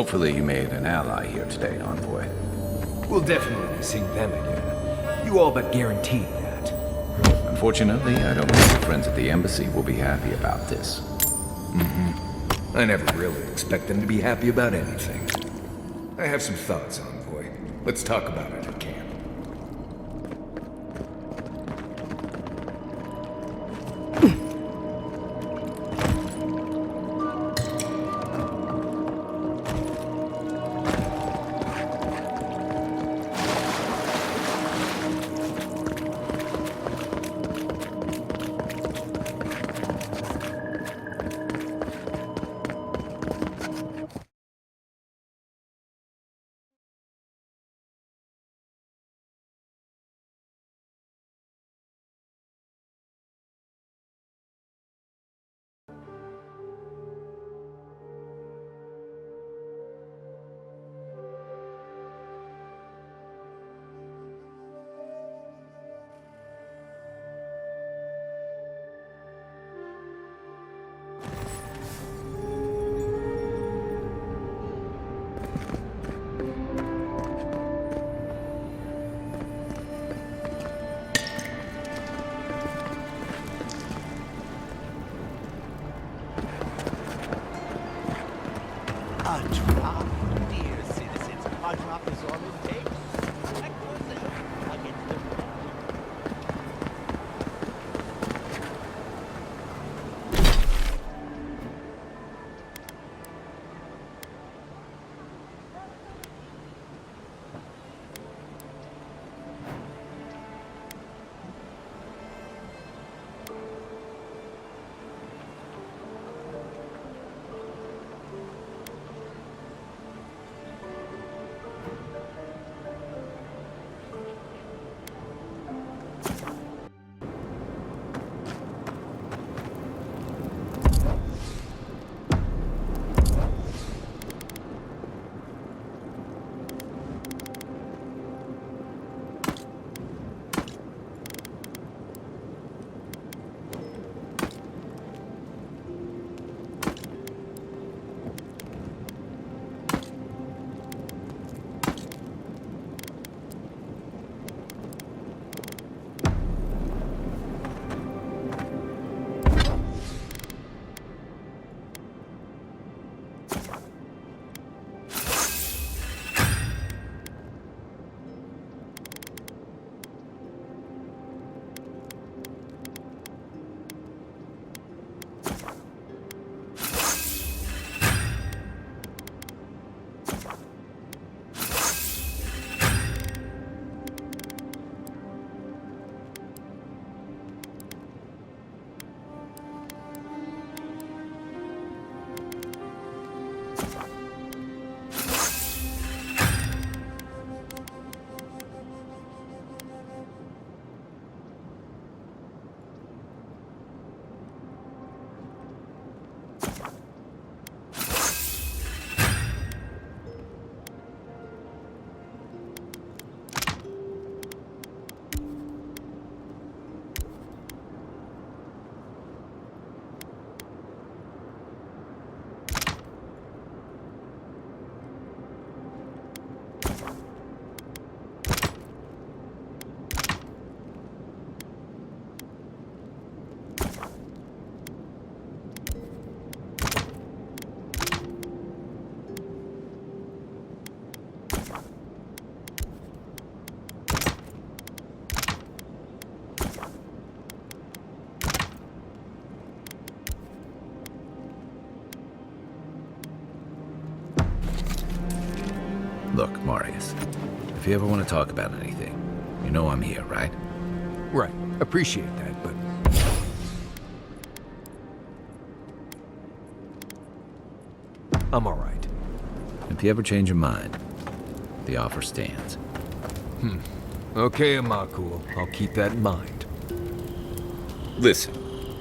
Hopefully you made an ally here today, Envoy. We'll definitely be seeing them again. You all but guaranteed that. Unfortunately, I don't think your friends at the embassy will be happy about this. I never really expect them to be happy about anything. I have some thoughts, Envoy. Let's talk about it at camp. A drop, dear citizens. A drop is all it takes. Check yourself against the Look, Marius, if you ever want to talk about anything, you know I'm here, right? Right. Appreciate that, but... I'm all right. If you ever change your mind, the offer stands. Okay, Amakul. I'll keep that in mind. Listen,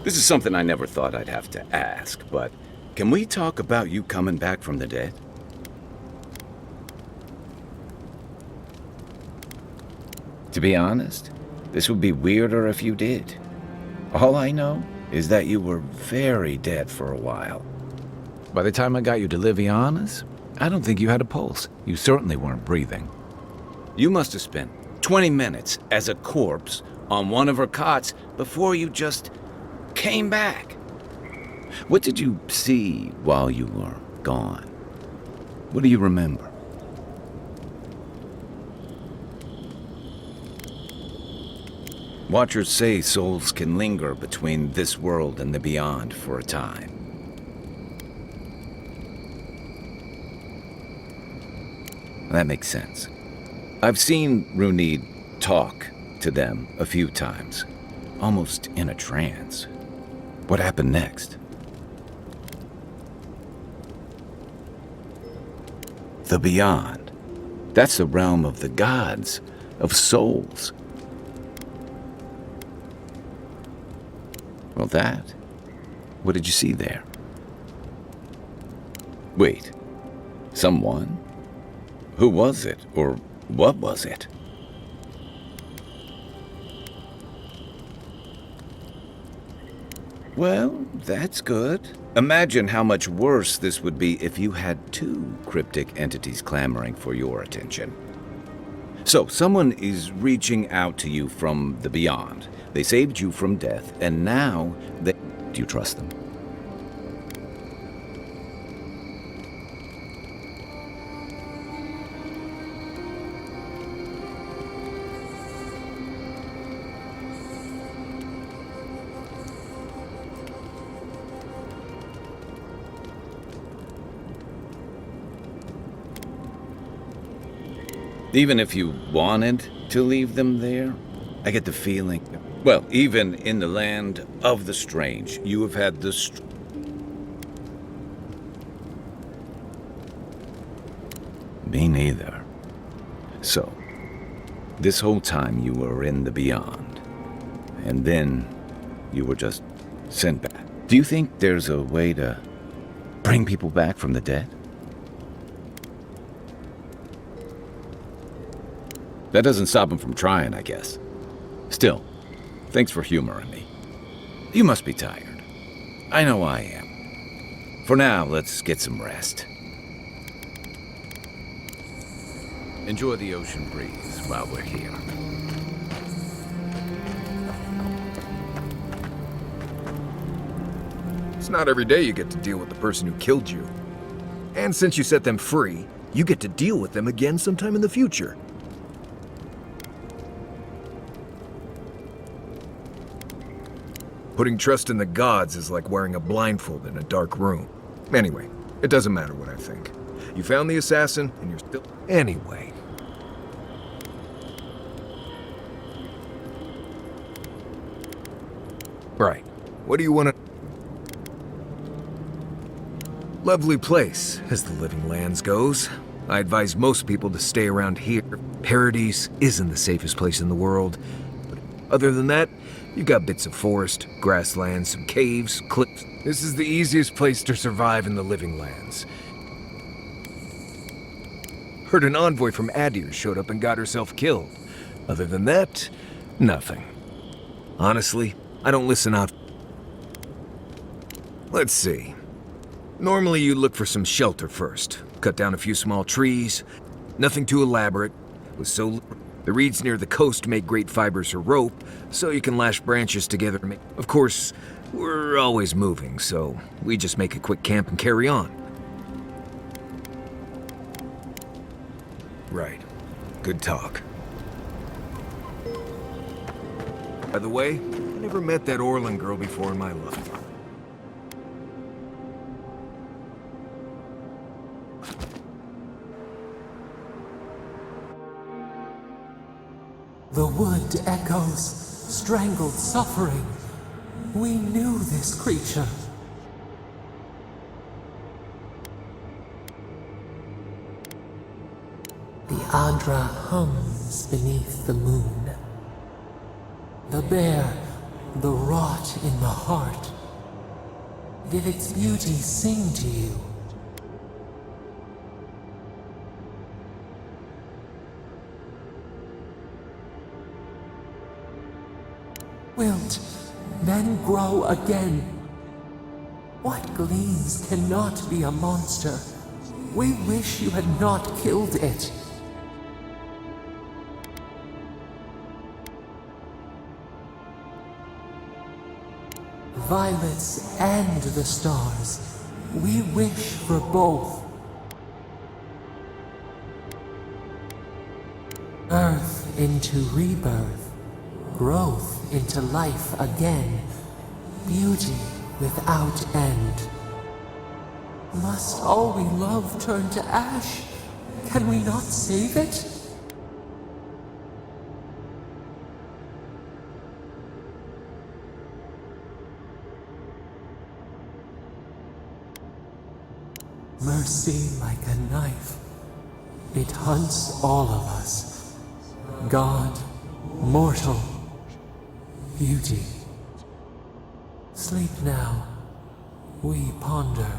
this is something I never thought I'd have to ask, but can we talk about you coming back from the dead? To be honest, this would be weirder if you did. All I know is that you were very dead for a while. By the time I got you to Liviana's, I don't think you had a pulse. You certainly weren't breathing. You must have spent 20 minutes as a corpse on one of her cots before you just came back. What did you see while you were gone? What do you remember? Watchers say souls can linger between this world and the beyond for a time. That makes sense. I've seen Runid talk to them a few times, almost in a trance. What happened next? The beyond. That's the realm of the gods, of souls. Well, that. What did you see there? Wait. Someone? Who was it? Or what was it? Well, that's good. Imagine how much worse this would be if you had two cryptic entities clamoring for your attention. So, someone is reaching out to you from the beyond. They saved you from death, and now they... Do you trust them? Even if you wanted to leave them there, I get the feeling... Well, even in the land of the strange, you have had the... Me neither. So, this whole time you were in the beyond, and then you were just sent back. Do you think there's a way to bring people back from the dead? That doesn't stop them from trying, I guess. Still, thanks for humoring me. You must be tired. I know I am. For now, let's get some rest. Enjoy the ocean breeze while we're here. It's not every day you get to deal with the person who killed you. And since you set them free, you get to deal with them again sometime in the future. Putting trust in the gods is like wearing a blindfold in a dark room. Anyway, it doesn't matter what I think. You found the assassin, and you're still... Anyway. Right. What do you want to... Lovely place, as the Living Lands goes. I advise most people to stay around here. Paradise isn't the safest place in the world. But other than that, you've got bits of forest, grasslands, some caves, cliffs. This is the easiest place to survive in the Living Lands. Heard an envoy from Adir showed up and got herself killed. Other than that, nothing. Honestly, I don't listen out. Let's see. Normally you look for some shelter first. Cut down a few small trees. Nothing too elaborate. The reeds near the coast make great fibers for rope, so you can lash branches together. Of course, we're always moving, so we just make a quick camp and carry on. Right. Good talk. By the way, I never met that Orlin girl before in my life. The wood echoes, strangled suffering. We knew this creature. The Andra hums beneath the moon. The bare, the rot in the heart. Did its beauty sing to you? Wilt then grow again. What gleams cannot be a monster We wish you had not killed it. Violets and the stars. We wish for both. Earth into rebirth. Growth into life again. Beauty without end. Must all we love turn to ash? Can we not save it? Mercy like a knife. It hunts all of us. God, mortal, beauty. Sleep now. We ponder.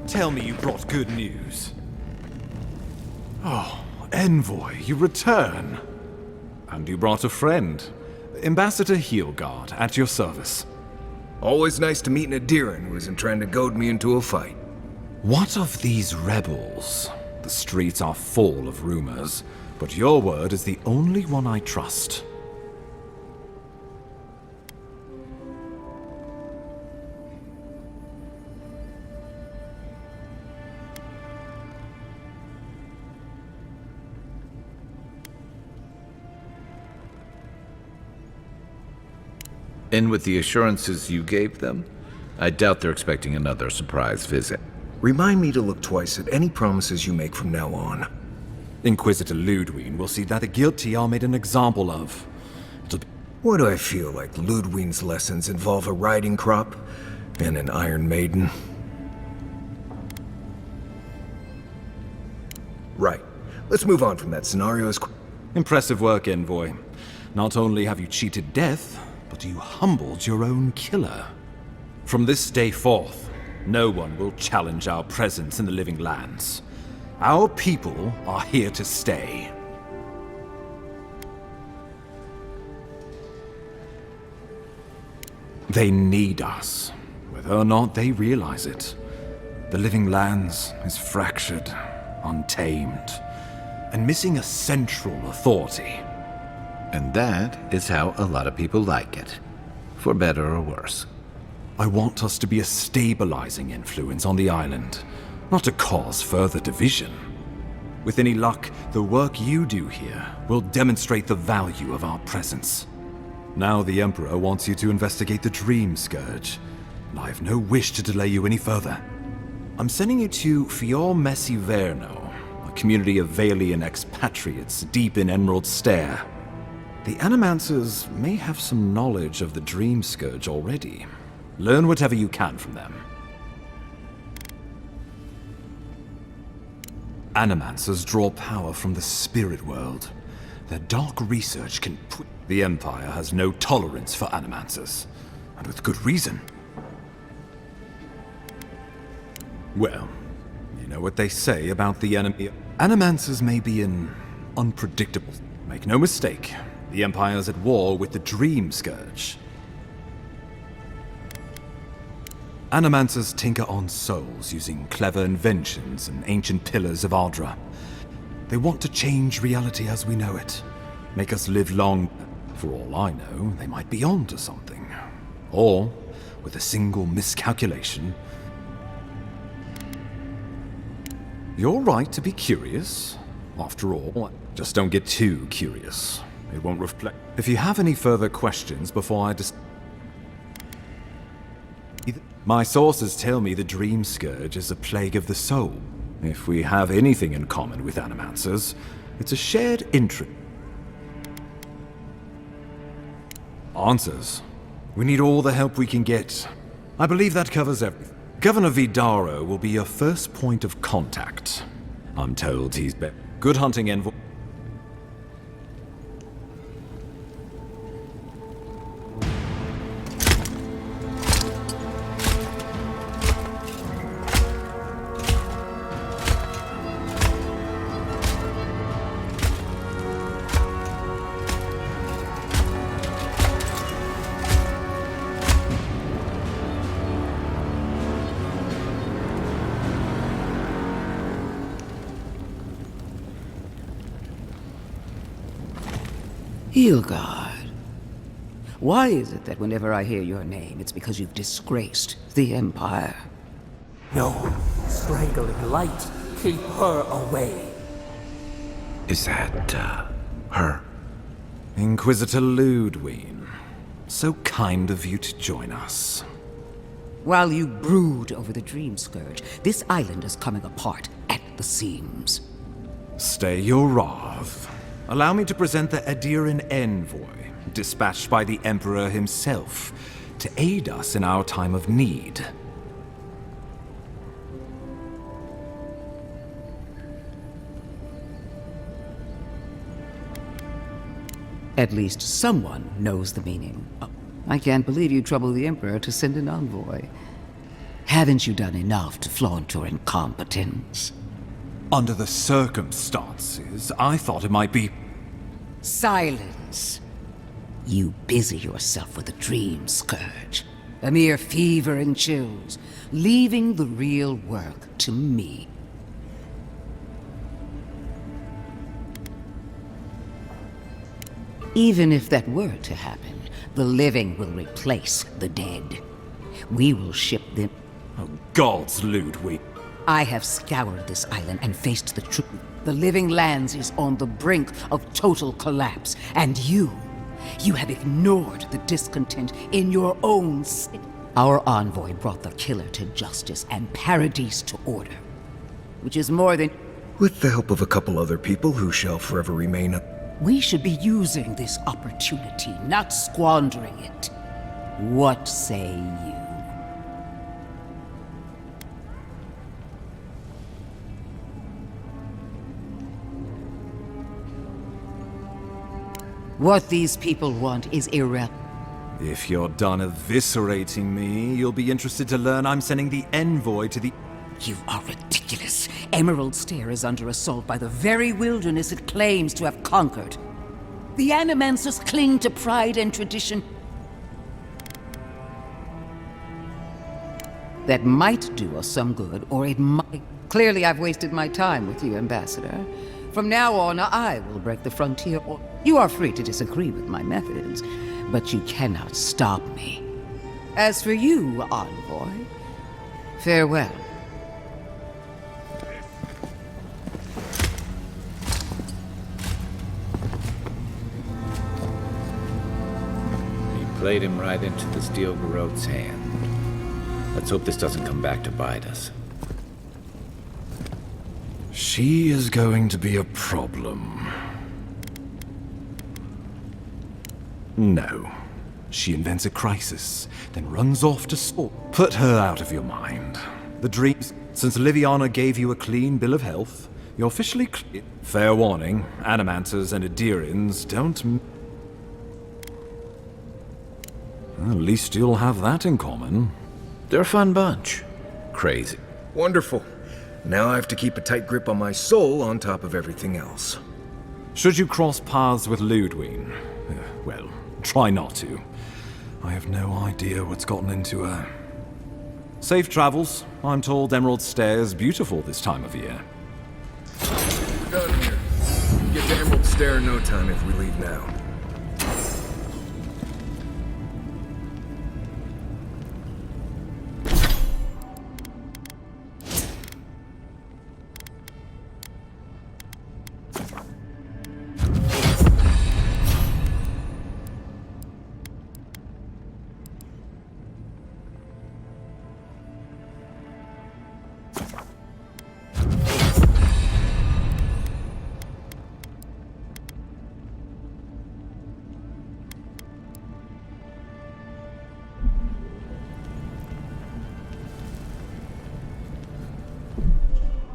Tell me you brought good news. Oh, Envoy, you return. And you brought a friend. Ambassador Heelguard, at your service. Always nice to meet an Adiran who isn't trying to goad me into a fight. What of these rebels? The streets are full of rumors, but your word is the only one I trust. And with the assurances you gave them, I doubt they're expecting another surprise visit. Remind me to look twice at any promises you make from now on. Inquisitor Ludwig will see that the guilty are made an example of. Why do I feel like Ludwig's lessons involve a riding crop and an Iron Maiden? Right. Let's move on from that scenario as Impressive work, Envoy. Not only have you cheated death, but you humbled your own killer. From this day forth, no one will challenge our presence in the living lands. Our people are here to stay. They need us, whether or not they realize it. The living lands is fractured, untamed, and missing a central authority. And that is how a lot of people like it, for better or worse. I want us to be a stabilizing influence on the island, not to cause further division. With any luck, the work you do here will demonstrate the value of our presence. Now the Emperor wants you to investigate the Dream Scourge, and I have no wish to delay you any further. I'm sending you to Fior Messiverno, a community of Valian expatriates deep in Emerald Stair. The Animancers may have some knowledge of the Dream Scourge already. Learn whatever you can from them. Animancers draw power from the spirit world. Their dark research can put... The Empire has no tolerance for Animancers, and with good reason. Well, you know what they say about the enemy. Animancers may be an unpredictable... Make no mistake, the Empire's at war with the Dream Scourge. Animancers tinker on souls using clever inventions and ancient pillars of Ardra. They want to change reality as we know it, make us live long. For all I know, they might be on to something. Or, with a single miscalculation... You're right to be curious. After all, just don't get too curious. It won't reflect... If you have any further questions before I My sources tell me the Dream Scourge is a plague of the soul. If we have anything in common with Animancers, it's a shared interest. Answers. We need all the help we can get. I believe that covers everything. Governor Vidaro will be your first point of contact. I'm told he's good hunting envoy. Hilgard. Why is it that whenever I hear your name, it's because you've disgraced the Empire? No. Strangling light. Keep her away. Is that, her? Inquisitor Ludwig. So kind of you to join us. While you brood over the Dream Scourge, this island is coming apart at the seams. Stay your wrath. Allow me to present the Adiran envoy, dispatched by the Emperor himself, to aid us in our time of need. At least someone knows the meaning. I can't believe you troubled the Emperor to send an envoy. Haven't you done enough to flaunt your incompetence? Under the circumstances, I thought it might be... Silence. You busy yourself with the Dream Scourge. A mere fever and chills, leaving the real work to me. Even if that were to happen, the living will replace the dead. We will ship them... Oh, gods, Ludwig. I have scoured this island and faced the truth. The Living Lands is on the brink of total collapse, and you have ignored the discontent in your own city. Our envoy brought the killer to justice and Paradise to order, which is more than... With the help of a couple other people who shall forever remain... We should be using this opportunity, not squandering it. What say you? What these people want is irrelevant. If you're done eviscerating me, you'll be interested to learn I'm sending the envoy to the... You are ridiculous. Emerald Stair is under assault by the very wilderness it claims to have conquered. The Animancers cling to pride and tradition. That might do us some good, or it might... Clearly I've wasted my time with you, Ambassador. From now on, I will break the frontier, or... You are free to disagree with my methods, but you cannot stop me. As for you, envoy, farewell. He played him right into the steel garrote's hand. Let's hope this doesn't come back to bite us. She is going to be a problem. No. She invents a crisis, then runs off to sport. Put her out of your mind. The dreams... Since Liviana gave you a clean bill of health, you're officially clear. Fair warning, Animancers and Adirans don't... Well, at least you'll have that in common. They're a fun bunch. Crazy. Wonderful. Now I have to keep a tight grip on my soul on top of everything else. Should you cross paths with Ludwig, well, try not to. I have no idea what's gotten into her. Safe travels. I'm told Emerald Stair is beautiful this time of year. We're done here. Get to Emerald Stair in no time if we leave now.